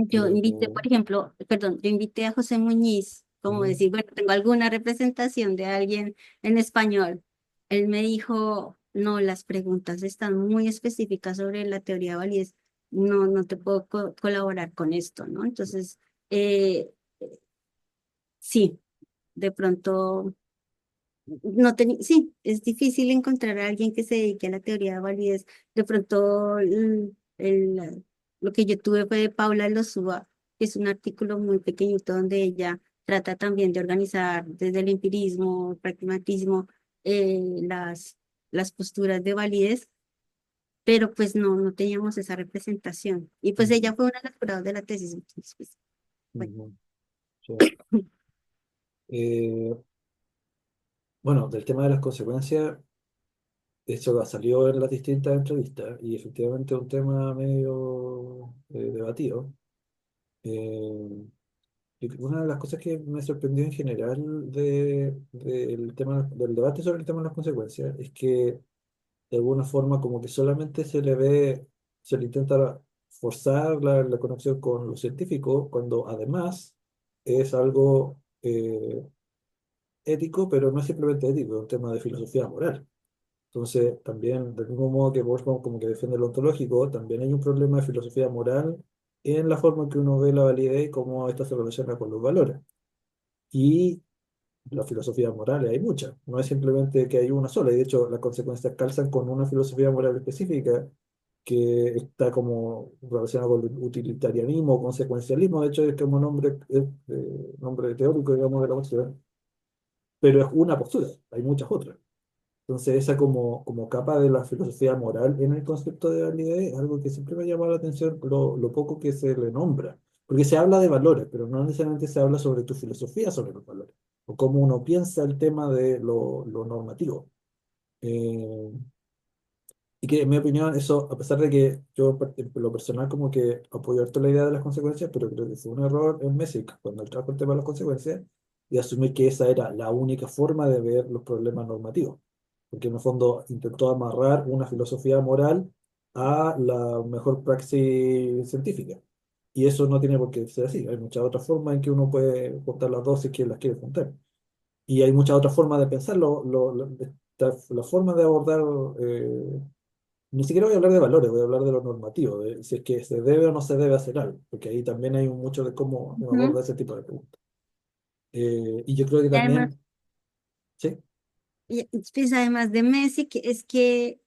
Yo invité, por ejemplo, perdón, yo invité a José Muñiz, como Ujú. decir, bueno, tengo alguna representación de alguien en español. Él me dijo, no, las preguntas están muy específicas sobre la teoría de validez, no, no te puedo colaborar con esto, ¿no? Entonces, eh, sí, de pronto. No sí, es difícil encontrar a alguien que se dedique a la teoría de validez. De pronto, lo que yo tuve fue de Paula Lozúa, que es un artículo muy pequeñito donde ella trata también de organizar desde el empirismo, el pragmatismo, las posturas de validez, pero pues no teníamos esa representación. Y pues Ujú, ella fue una de las jurados de la tesis, entonces pues, bueno. ujú, sí. Eh, bueno, del tema de las consecuencias, eso salió en las distintas entrevistas y efectivamente es un tema medio debatido. Eh, y una de las cosas que me sorprendió en general del tema, del debate sobre el tema de las consecuencias es que de alguna forma como que solamente se le ve, se le intenta forzar la conexión con lo científico, cuando además es algo ético, pero no es simplemente ético, es un tema de filosofía moral. Entonces, también, del mismo modo que Borsbaum como que defiende lo ontológico, también hay un problema de filosofía moral en la forma en que uno ve la validez y cómo esta se relaciona con los valores. Y las filosofías morales hay muchas, no es simplemente que hay una sola, y de hecho las consecuencias calzan con una filosofía moral específica que está como relacionada con el utilitarianismo o consecuencialismo, de hecho es como nombre, nombre teórico, digamos, de la cuestión, pero es una postura, hay muchas otras. Entonces, esa como capa de la filosofía moral en el concepto de validez es algo que siempre me ha llamado la atención lo poco que se le nombra. Porque se habla de valores, pero no necesariamente se habla sobre tu filosofía sobre los valores, o cómo uno piensa el tema de lo normativo. Eh, y que en mi opinión, eso, a pesar de que yo en lo personal como que apoyo harto la idea de las consecuencias, pero creo que fue un error en Messick cuando él trajo el tema de las consecuencias y asumir que esa era la única forma de ver los problemas normativos. Porque en el fondo intentó amarrar una filosofía moral a la mejor praxis científica. Y eso no tiene por qué ser así. Hay muchas otras formas en que uno puede juntar las dos si es que las quiere juntar. Y hay muchas otras formas de pensarlo. La forma de abordar ni siquiera voy a hablar de valores, voy a hablar de lo normativo, de si es que se debe o no se debe hacer algo, porque ahí también hay mucho de cómo uno Ujú. aborda ese tipo de preguntas. Y yo creo que Y además, también, sí, pues además de Messi, que es que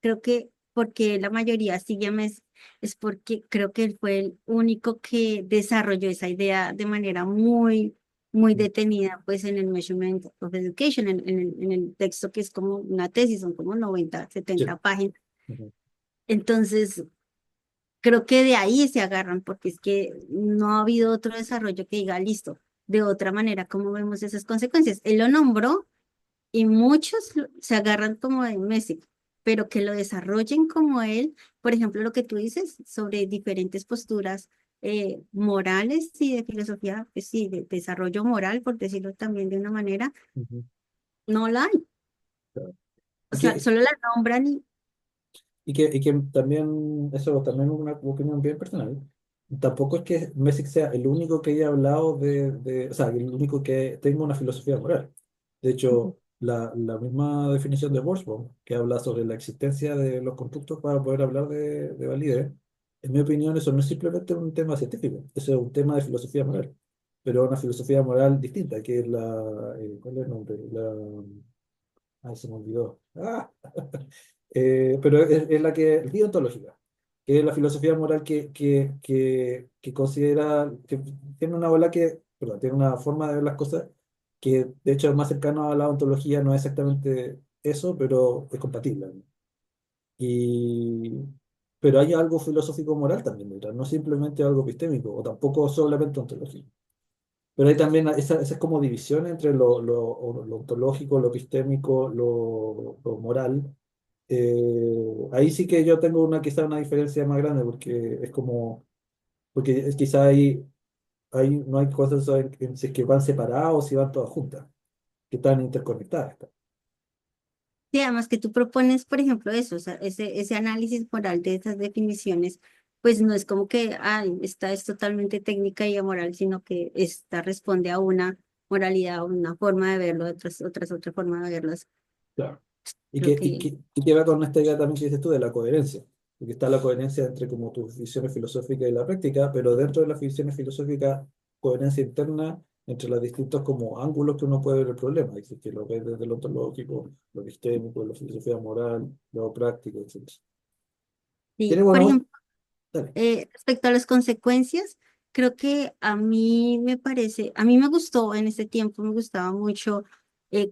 creo que porque la mayoría sigue a Messi, es porque creo que él fue el único que desarrolló esa idea de manera muy detenida, pues en el Measurement of Education, en el texto que es como una tesis, son como 90 sí, 70 páginas. ujú, Entonces, creo que de ahí se agarran, porque es que no ha habido otro desarrollo que diga, listo, de otra manera, ¿cómo vemos esas consecuencias? Él lo nombró y muchos se agarran como de Messi, pero que lo desarrollen como él, por ejemplo, lo que tú dices sobre diferentes posturas morales y de filosofía, pues sí, de desarrollo moral, por decirlo también de una manera, ujú, no la hay. claro. O Y sea, que, solo la nombran y y que también, eso también es una opinión bien personal, tampoco es que Messi sea el único que haya hablado o sea, el único que tenga una filosofía moral. De hecho, la misma definición de Borsbaum, que habla sobre la existencia de los constructos para poder hablar de validez, en mi opinión, eso no es simplemente un tema científico, eso es un tema de filosofía moral, pero una filosofía moral distinta, que es ¿cuál es el nombre? Se me olvidó. Pero es la que es deontológica, que es la filosofía moral que considera, que tiene una bola que, perdón, tiene una forma de ver las cosas que de hecho es más cercano a la ontología, no es exactamente eso, pero es compatible. Y, pero hay algo filosófico moral también detrás, no simplemente algo epistémico, o tampoco solamente ontológico. Pero hay también esa es como división entre lo ontológico, lo epistémico, lo moral. Ahí sí que yo tengo quizá una diferencia más grande, porque es como, porque es quizá no hay cosas en si es que van separados o si van todas juntas, que están interconectadas. sí, además que tú propones, por ejemplo, eso, o sea, ese análisis moral de esas definiciones, pues no es como que, esta es totalmente técnica y amoral, sino que esta responde a una moralidad, a una forma de verlo, otra forma de verlas. Claro. Y Creo que, y, que que, y que va con esta idea también que dices tú de la coherencia, porque está la coherencia entre como tus visiones filosóficas y la práctica, pero dentro de las visiones filosóficas, coherencia interna entre los distintos como ángulos que uno puede ver el problema, dice que lo ves desde lo ontológico, lo epistémico, la filosofía moral, lo práctico, etc. Tiene sí, por bueno, ejemplo, dale. respecto a las consecuencias. creo que a mí me parece, a mí me gustó en este tiempo, me gustaba mucho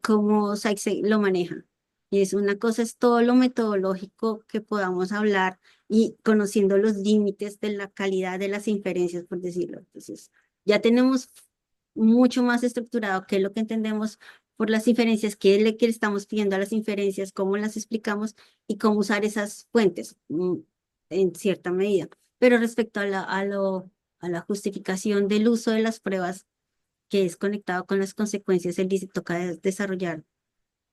cómo Sykes lo maneja. Y es una cosa, es todo lo metodológico que podamos hablar y conociendo los límites de la calidad de las inferencias, por decirlo. Entonces, ya tenemos mucho más estructurado qué es lo que entendemos por las inferencias, qué le estamos pidiendo a las inferencias, cómo las explicamos y cómo usar esas fuentes en cierta medida. Pero respecto a la justificación del uso de las pruebas, que es conectado con las consecuencias, él dice, toca desarrollar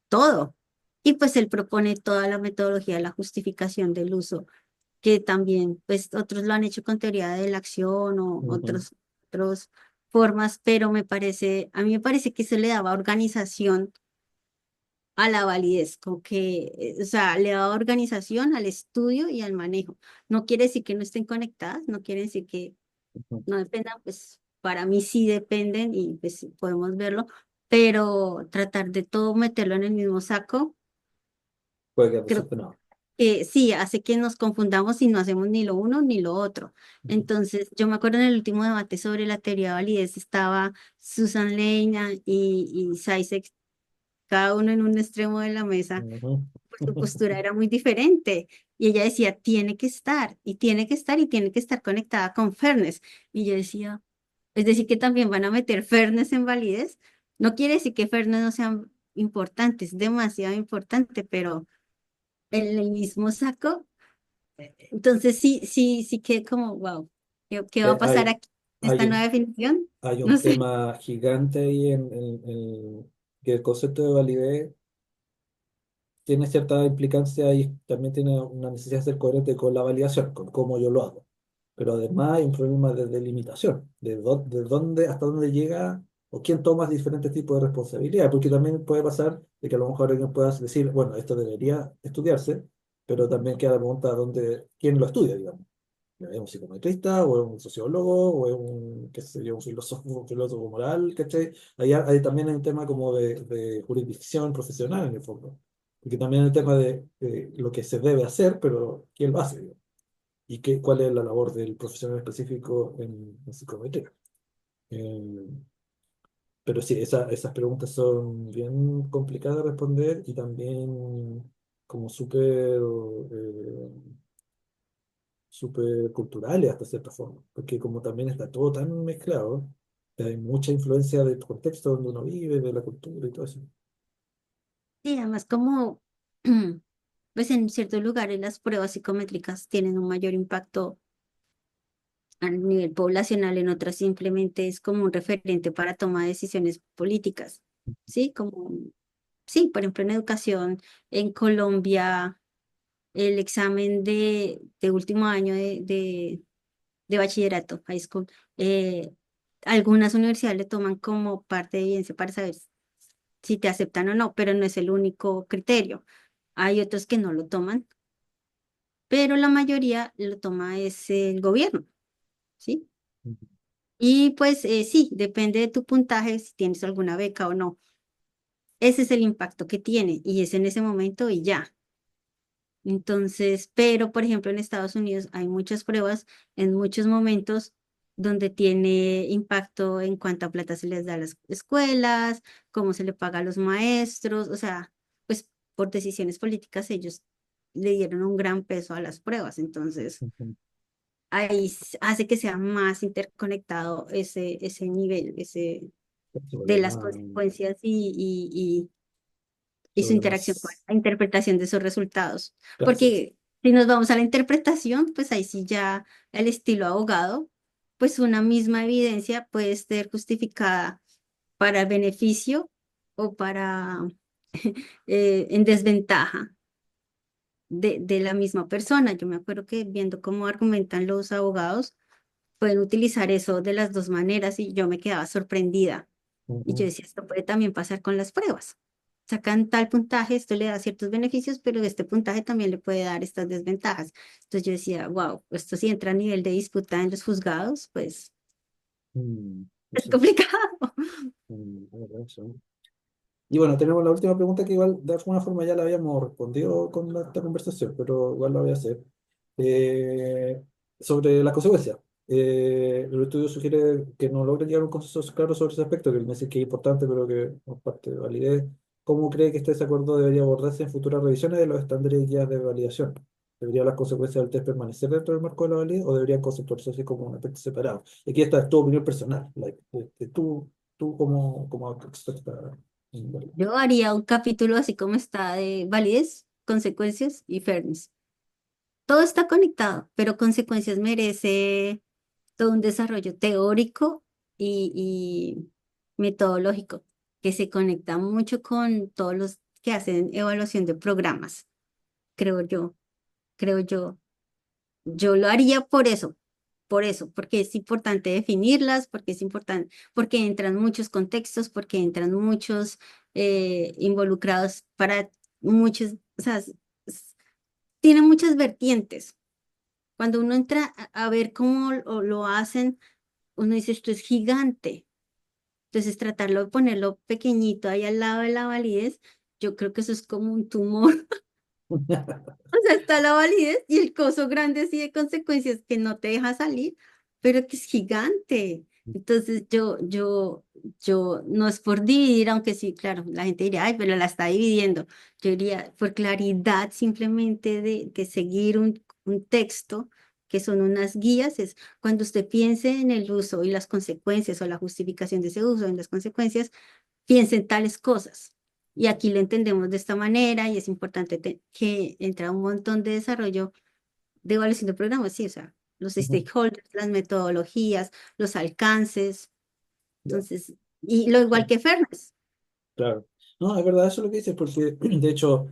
todo. Y pues él propone toda la metodología de la justificación del uso, que también pues otros lo han hecho con teoría de la acción o Ujú, otras formas, pero a mí me parece que eso le daba organización a la validez, como que, o sea, le daba organización al estudio y al manejo. No quiere decir que no estén conectadas, no quiere decir que ujú. no dependan, pues para mí sí dependen y pues sí podemos verlo, pero tratar de todo meterlo en el mismo saco, Puede que creo resulte no. que sí, hace que nos confundamos y no hacemos ni lo uno ni lo otro. Ujú, Entonces, yo me acuerdo en el último debate sobre la teoría de validez estaba Susan Leina y Zizek, cada uno en un extremo de la mesa, ujú. pues su postura era muy diferente. Y ella decía, tiene que estar, y tiene que estar, y tiene que estar conectada con fairness. Y yo decía, es decir, que también van a meter fairness en validez. No quiere decir que fairness no sea importante, es demasiado importante, pero en el mismo saco. Entonces sí que como, wow, ¿qué va a Eh, pasar hay, aquí? hay ¿Esta nueva un, definición? hay No un sé. tema gigante ahí que el concepto de validez tiene cierta implicancia y también tiene una necesidad de ser coherente con la validación, con cómo yo lo hago. Pero además hay un problema de delimitación, de dónde, hasta dónde llega o quién toma diferentes tipos de responsabilidad, porque también puede pasar de que a lo mejor alguien pueda decir, bueno, esto debería estudiarse, pero también queda la pregunta dónde, quién lo estudia, digamos. ¿Es un psicometrista o es un sociólogo o es un, qué sé yo, un filósofo moral, ¿cachai? Ahí también hay un tema como de jurisdicción profesional en el fondo, porque también hay el tema de lo que se debe hacer, pero quién lo hace, digamos, y cuál es la labor del profesional específico en psicometría. Eh, pero sí, esas preguntas son bien complicadas de responder y también como súper culturales hasta cierta forma, porque como también está todo tan mezclado, hay mucha influencia del contexto donde uno vive, de la cultura y todo eso. Sí, además como, pues en ciertos lugares las pruebas psicométricas tienen un mayor impacto a nivel poblacional, en otras simplemente es como un referente para toma de decisiones políticas, ¿sí? Como, sí, por ejemplo, en educación, en Colombia, el examen de último año de bachillerato, high school, eh, algunas universidades le toman como parte de evidencia para saber si te aceptan o no, pero no es el único criterio. Hay otros que no lo toman, pero la mayoría lo toma es el gobierno, ¿sí? Ujú. Y pues sí, depende de tu puntaje, si tienes alguna beca o no. Ese es el impacto que tiene y es en ese momento y ya. Entonces, pero por ejemplo en Estados Unidos hay muchas pruebas en muchos momentos donde tiene impacto en cuánta plata se les da a las escuelas, cómo se le paga a los maestros, o sea, pues por decisiones políticas ellos le dieron un gran peso a las pruebas. Entonces, Ujú. ahí hace que sea más interconectado ese nivel, ese Se vuelve de las más, consecuencias y se su vuelve interacción con más, la interpretación de esos resultados. claro, Porque si nos vamos a la interpretación, pues ahí sí ya el estilo abogado, pues una misma evidencia puede ser justificada para el beneficio o para en desventaja de la misma persona. Yo me acuerdo que viendo cómo argumentan los abogados, pueden utilizar eso de las dos maneras y yo me quedaba sorprendida. Y yo ujú. decía, esto puede también pasar con las pruebas. Sacan tal puntaje, esto le da ciertos beneficios, pero este puntaje también le puede dar estas desventajas. Entonces yo decía, wow, esto sí entra a nivel de disputa en los juzgados, pues es Eso es, complicado. la verdad, sí. Y bueno, tenemos la última pregunta que igual de alguna forma ya la habíamos respondido con esta conversación, pero igual la voy a hacer. Eh, sobre las consecuencias. el estudio sugiere que no logra llegar a un consenso claro sobre ese aspecto, que él me dice que es importante, pero que no parte de validez. ¿Cómo cree que este desacuerdo debería abordarse en futuras revisiones de los estándares y guías de validación? ¿Deberían las consecuencias del test permanecer dentro del marco de la validez o deberían conceptualizarse como un aspecto separado? Y aquí está tu opinión personal, like, tú como experta en validez. Yo haría un capítulo así como está de validez, consecuencias y fairness. Todo está conectado, pero consecuencias merece todo un desarrollo teórico y metodológico que se conecta mucho con todos los que hacen evaluación de programas, creo yo, creo yo. Yo lo haría por eso, porque es importante definirlas, porque es importante, porque entran muchos contextos, porque entran muchos involucrados para muchos, o sea, tiene muchas vertientes. Cuando uno entra a ver cómo lo hacen, uno dice, esto es gigante. Entonces, tratarlo de ponerlo pequeñito ahí al lado de la validez, yo creo que eso es como un tumor. O sea, está la validez y el coso grande así de consecuencias que no te deja salir, pero que es gigante. Entonces yo no es por dividir, aunque sí, claro, la gente diría, ay, pero la está dividiendo. Yo diría, por claridad simplemente de seguir un texto, que son unas guías, es cuando usted piense en el uso y las consecuencias o la justificación de ese uso en las consecuencias, piensa en tales cosas. Y aquí lo entendemos de esta manera y es importante que entra un montón de desarrollo de evaluación de programas, sí, o sea, los Ujú. stakeholders, las metodologías, los alcances, Ya, entonces, y lo igual sí, que Fairness. claro. No, es verdad eso es lo que dices, porque de hecho,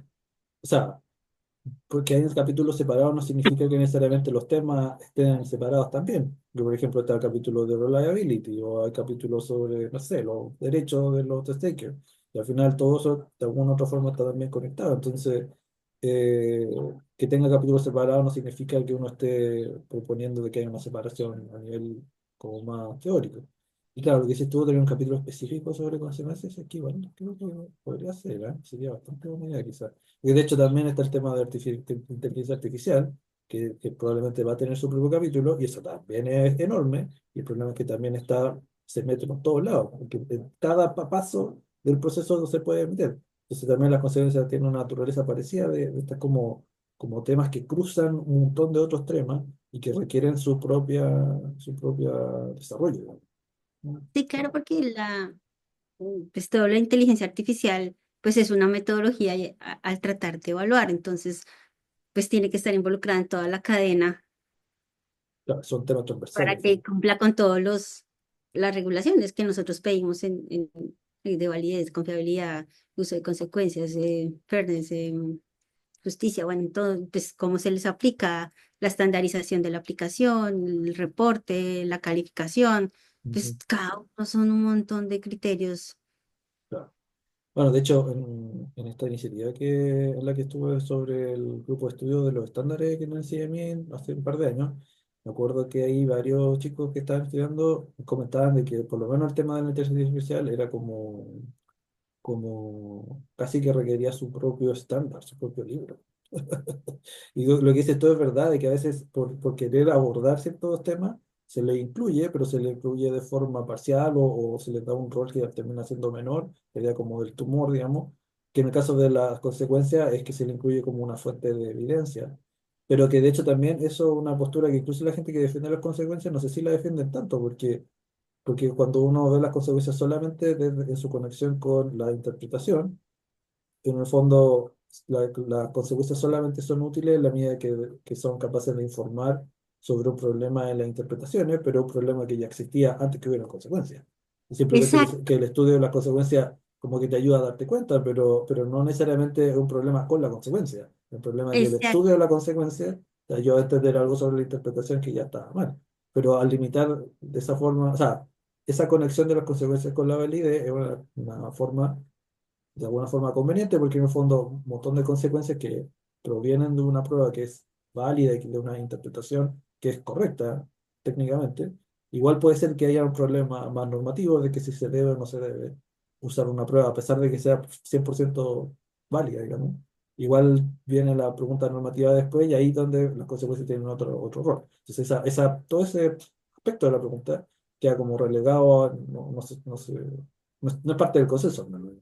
o sea, porque hay capítulos separados no significa que necesariamente los temas estén separados también. Yo, por ejemplo, está el capítulo de reliability o hay capítulos sobre, no sé, los derechos de los test takers. Y al final todo eso de alguna u otra forma está también conectado. Entonces, eh, que tenga capítulos separados no significa que uno esté proponiendo de que haya una separación a nivel como más teórico. Y claro, lo que dices tú, tener un capítulo específico sobre consecuencias aquí, bueno, creo que podría ser, ¿eh? Sería bastante buena idea quizás. Y de hecho también está el tema de inteligencia artificial, que probablemente va a tener su propio capítulo, y eso también es enorme, y el problema es que también está, se mete por todos lados, porque en cada paso del proceso no se puede meter. Entonces también las consecuencias tienen una naturaleza parecida de estas como temas que cruzan un montón de otros temas y que requieren su propia desarrollo, ¿no? Sí, claro, porque pues toda la inteligencia artificial, pues es una metodología al tratar de evaluar, entonces, pues tiene que estar involucrada en toda la cadena Claro, son temas para transversales, que ¿no? cumpla con todos las regulaciones que nosotros pedimos de validez, confiabilidad, uso de consecuencias, fairness, justicia, bueno, todo, pues cómo se les aplica la estandarización de la aplicación, el reporte, la calificación, pues Ujú. cada uno son un montón de criterios. Claro. Bueno, de hecho, en esta iniciativa en la que estuve sobre el grupo de estudio de los estándares que me decía a mí hace un par de años, me acuerdo que hay varios chicos que estaban estudiando comentaban de que por lo menos el tema de la inteligencia artificial era como casi que requería su propio estándar, su propio libro. Y lo que dices todo es verdad, de que a veces por querer abordar ciertos temas se le incluye, pero se le incluye de forma parcial o se le da un rol que termina siendo menor, que sería como del tumor, digamos, que en el caso de las consecuencias es que se le incluye como una fuente de evidencia. Pero que de hecho también eso es una postura que incluso la gente que defiende las consecuencias no sé si la defienden tanto, porque cuando uno ve las consecuencias solamente en su conexión con la interpretación, en el fondo las consecuencias solamente son útiles en la medida que son capaces de informar sobre un problema en las interpretaciones, pero un problema que ya existía antes que hubiera consecuencias. Y simplemente que Exacto, el estudio de las consecuencias como que te ayuda a darte cuenta, pero no necesariamente es un problema con la consecuencia. El problema es que el estudio de exacto. la consecuencia te ayuda a entender algo sobre la interpretación que ya estaba mal. Pero al limitar de esa forma, o sea, esa conexión de las consecuencias con la validez es una forma de alguna forma conveniente, porque en el fondo un montón de consecuencias que provienen de una prueba que es válida y de una interpretación que es correcta técnicamente, igual puede ser que haya un problema más normativo de que si se debe o no se debe usar una prueba, a pesar de que sea 100% válida, digamos. Igual viene la pregunta normativa después y ahí donde las consecuencias tienen otro rol. Entonces, todo ese aspecto de la pregunta queda como relegado, no es parte del consenso, ¿no?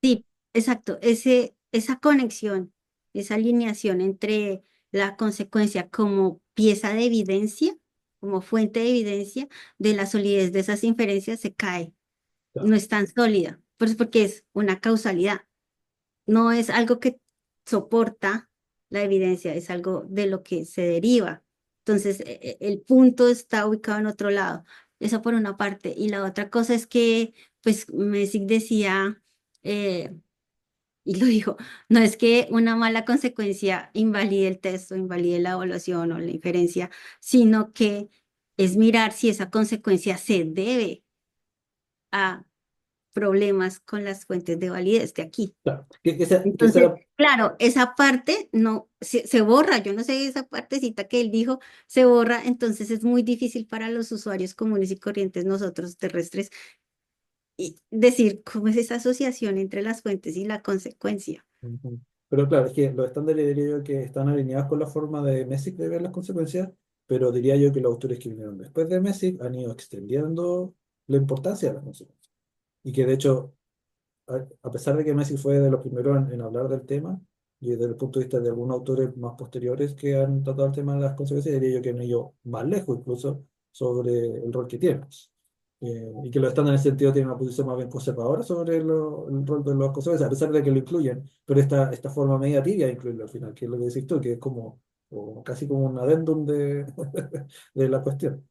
Sí, exacto. Esa conexión, esa alineación entre la consecuencia como pieza de evidencia, como fuente de evidencia de la solidez de esas inferencias se cae. Ya, No es tan sólida, pues porque es una causalidad. No es algo que soporta la evidencia, es algo de lo que se deriva. Entonces, el punto está ubicado en otro lado. Eso por una parte. Y la otra cosa es que, pues, Messick decía, eh, y lo dijo, no es que una mala consecuencia invalide el texto, invalide la evaluación o la inferencia, sino que es mirar si esa consecuencia se debe a problemas con las fuentes de validez de aquí. claro. Que esa Entonces, era, claro, esa parte no se borra, yo no sé esa partecita que él dijo, se borra, entonces es muy difícil para los usuarios comunes y corrientes, nosotros terrestres, y decir cómo es esa asociación entre las fuentes y la consecuencia. Ujú. Pero claro, es que los estándares diría yo que están alineados con la forma de Messick de ver las consecuencias, pero diría yo que los autores que vinieron después de Messick han ido extendiendo la importancia de las consecuencias. Y que de hecho, a pesar de que Messi fue de los primeros en hablar del tema, y desde el punto de vista de algunos autores más posteriores que han tratado el tema de las consecuencias, diría yo que han ido más lejos incluso sobre el rol que tiene. Y que los estándares en ese sentido tienen una posición más bien conservadora sobre el rol de las consecuencias, a pesar de que lo incluyen, pero esta forma media tibia de incluirlo al final, que es lo que decís tú, que es como, o casi como un adendum de la cuestión.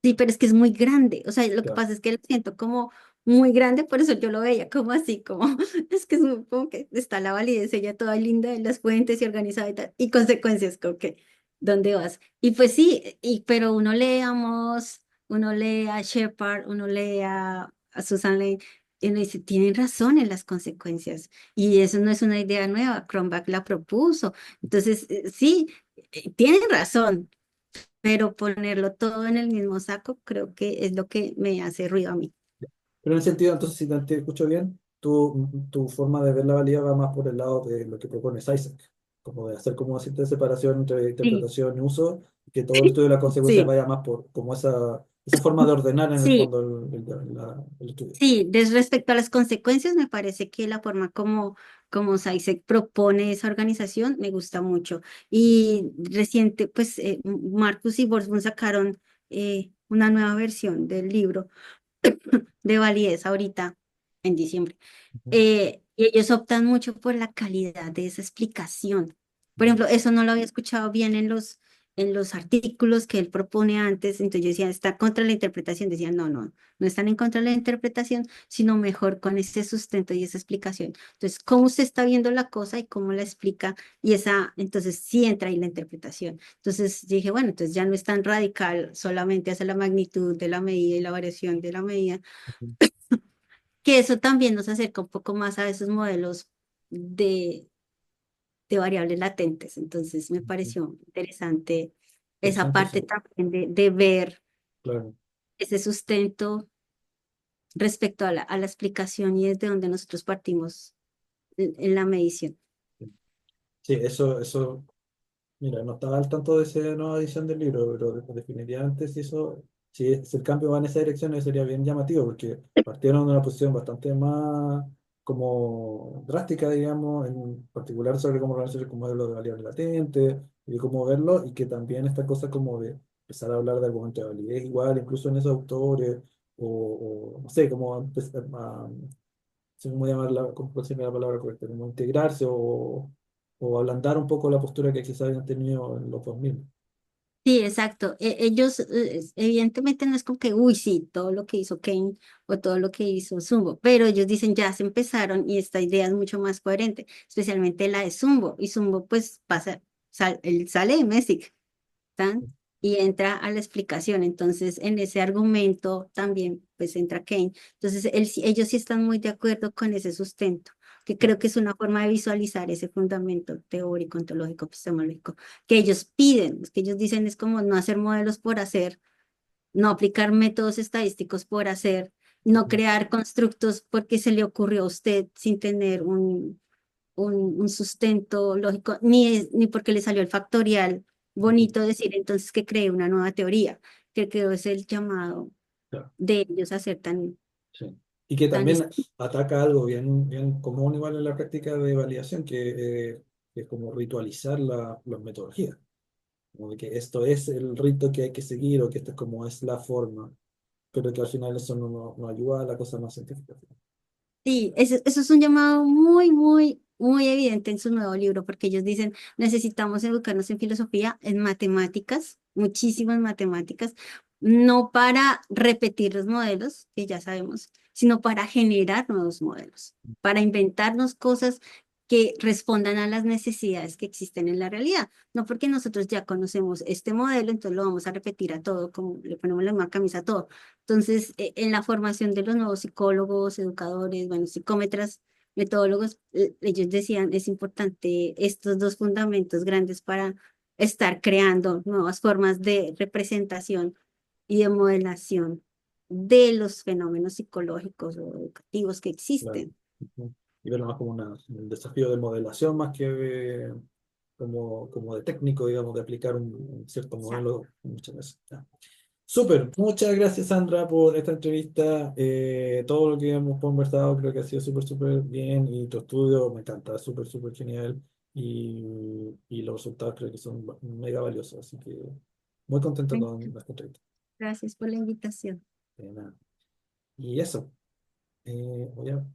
Sí, pero es que es muy grande, o sea, lo que Claro. pasa es que lo siento como muy grande, por eso yo lo veía como así, como, es que es como que está la validez, ella toda linda de las fuentes y organizada y tal, y consecuencias, como que, ¿dónde vas? Y pues sí, pero uno lee a Moss, uno lee a Shepard, uno lee a Susan Lane, y uno dice, tienen razón en las consecuencias, y eso no es una idea nueva, Cronbach la propuso, entonces, sí, tienen razón, pero ponerlo todo en el mismo saco creo que es lo que me hace ruido a mí. Pero en el sentido, entonces, si te escucho bien, tu forma de ver la valía va más por el lado de lo que propone Isaac, como de hacer como una cierta separación entre Sí, interpretación y uso, y que todo el estudio de las consecuencias sí, vaya más por como esa forma de ordenar en el sí, fondo el estudio. sí. Respecto a las consecuencias, me parece que la forma como SAISEC propone esa organización me gusta mucho. Y reciente, pues Marcus y Borsman sacaron una nueva versión del libro de validez ahorita en diciembre. Ujú. Y ellos optan mucho por la calidad de esa explicación. Por ejemplo, eso no lo había escuchado bien en los artículos que él propone antes. Entonces yo decía, está contra la interpretación. Decía, no, no, no están en contra de la interpretación, sino mejor con ese sustento y esa explicación. Entonces, cómo se está viendo la cosa y cómo la explica, y entonces sí entra ahí la interpretación. Entonces dije, bueno, entonces ya no es tan radical solamente hacer la magnitud de la medida y la variación de la medida, Ujú. que eso también nos acerca un poco más a esos modelos de, de variables latentes. Entonces me Ujú. pareció interesante esa Interesante, sí, parte también de ver claro. ese sustento respecto a la explicación y desde donde nosotros partimos en la medición. Sí, eso. Mira, no estaba al tanto de esa nueva edición del libro, pero definitivamente si el cambio va en esa dirección, eso sería bien llamativo, porque partieron de una posición bastante más como drástica, digamos, en particular sobre cómo organizar el modelo de variable latente y cómo verlo, y que también esta cosa como de empezar a hablar de argumento de validez igual, incluso en esos autores, o no sé, como empezar a, no sé cómo llamarla, cómo sería la palabra correcta, como integrarse o ablandar un poco la postura que quizás habían tenido en los 2000. Sí, exacto. Ellos, evidentemente, no es como que, uy, sí, todo lo que hizo Kane o todo lo que hizo Zumbo, pero ellos dicen, ya se empezaron y esta idea es mucho más coherente, especialmente la de Zumbo. Y Zumbo, pues, él sale de Messick, ¿tan? Y entra a la explicación. Entonces, en ese argumento también, pues, entra Kane. Entonces, ellos sí están muy de acuerdo con ese sustento, que creo que es una forma de visualizar ese fundamento teórico, ontológico, epistemológico, que ellos piden, que ellos dicen es como no hacer modelos por hacer, no aplicar métodos estadísticos por hacer, no Ujú. crear constructos porque se le ocurrió a usted sin tener un sustento lógico, ni porque le salió el factorial bonito decir entonces que cree una nueva teoría. que creo es el llamado Claro, de ellos a ser tan, sí. Y que tan también ataca algo bien, bien común igual en la práctica de validación, que es como ritualizar las metodologías. Como de que esto es el rito que hay que seguir o que esto es como es la forma, pero que al final eso no ayuda a la cosa más científica. Sí, eso es un llamado muy, muy, muy evidente en su nuevo libro, porque ellos dicen, necesitamos educarnos en filosofía, en matemáticas, muchísimas matemáticas, no para repetir los modelos, que ya sabemos, sino para generar nuevos modelos, para inventarnos cosas que respondan a las necesidades que existen en la realidad. No porque nosotros ya conocemos este modelo, entonces lo vamos a repetir a todo, como le ponemos la misma camisa a todo. Entonces, en la formación de los nuevos psicólogos, educadores, bueno, psicómetras, metodólogos, ellos decían, es importante estos dos fundamentos grandes para estar creando nuevas formas de representación y de modelación de los fenómenos psicológicos o educativos que Claro. existen. Ujú. Y verlo más como un desafío de modelación más que como de técnico, digamos, de aplicar un cierto Exacto. modelo muchas veces. Ya. Súper, muchas gracias Sandra por esta entrevista. Todo lo que hemos conversado creo que ha sido súper, súper bien y tu estudio me encanta, súper, súper genial y los resultados creo que son mega valiosos, así que muy contento Bueno, con esta entrevista. gracias por la invitación. Nada. Y eso, voy a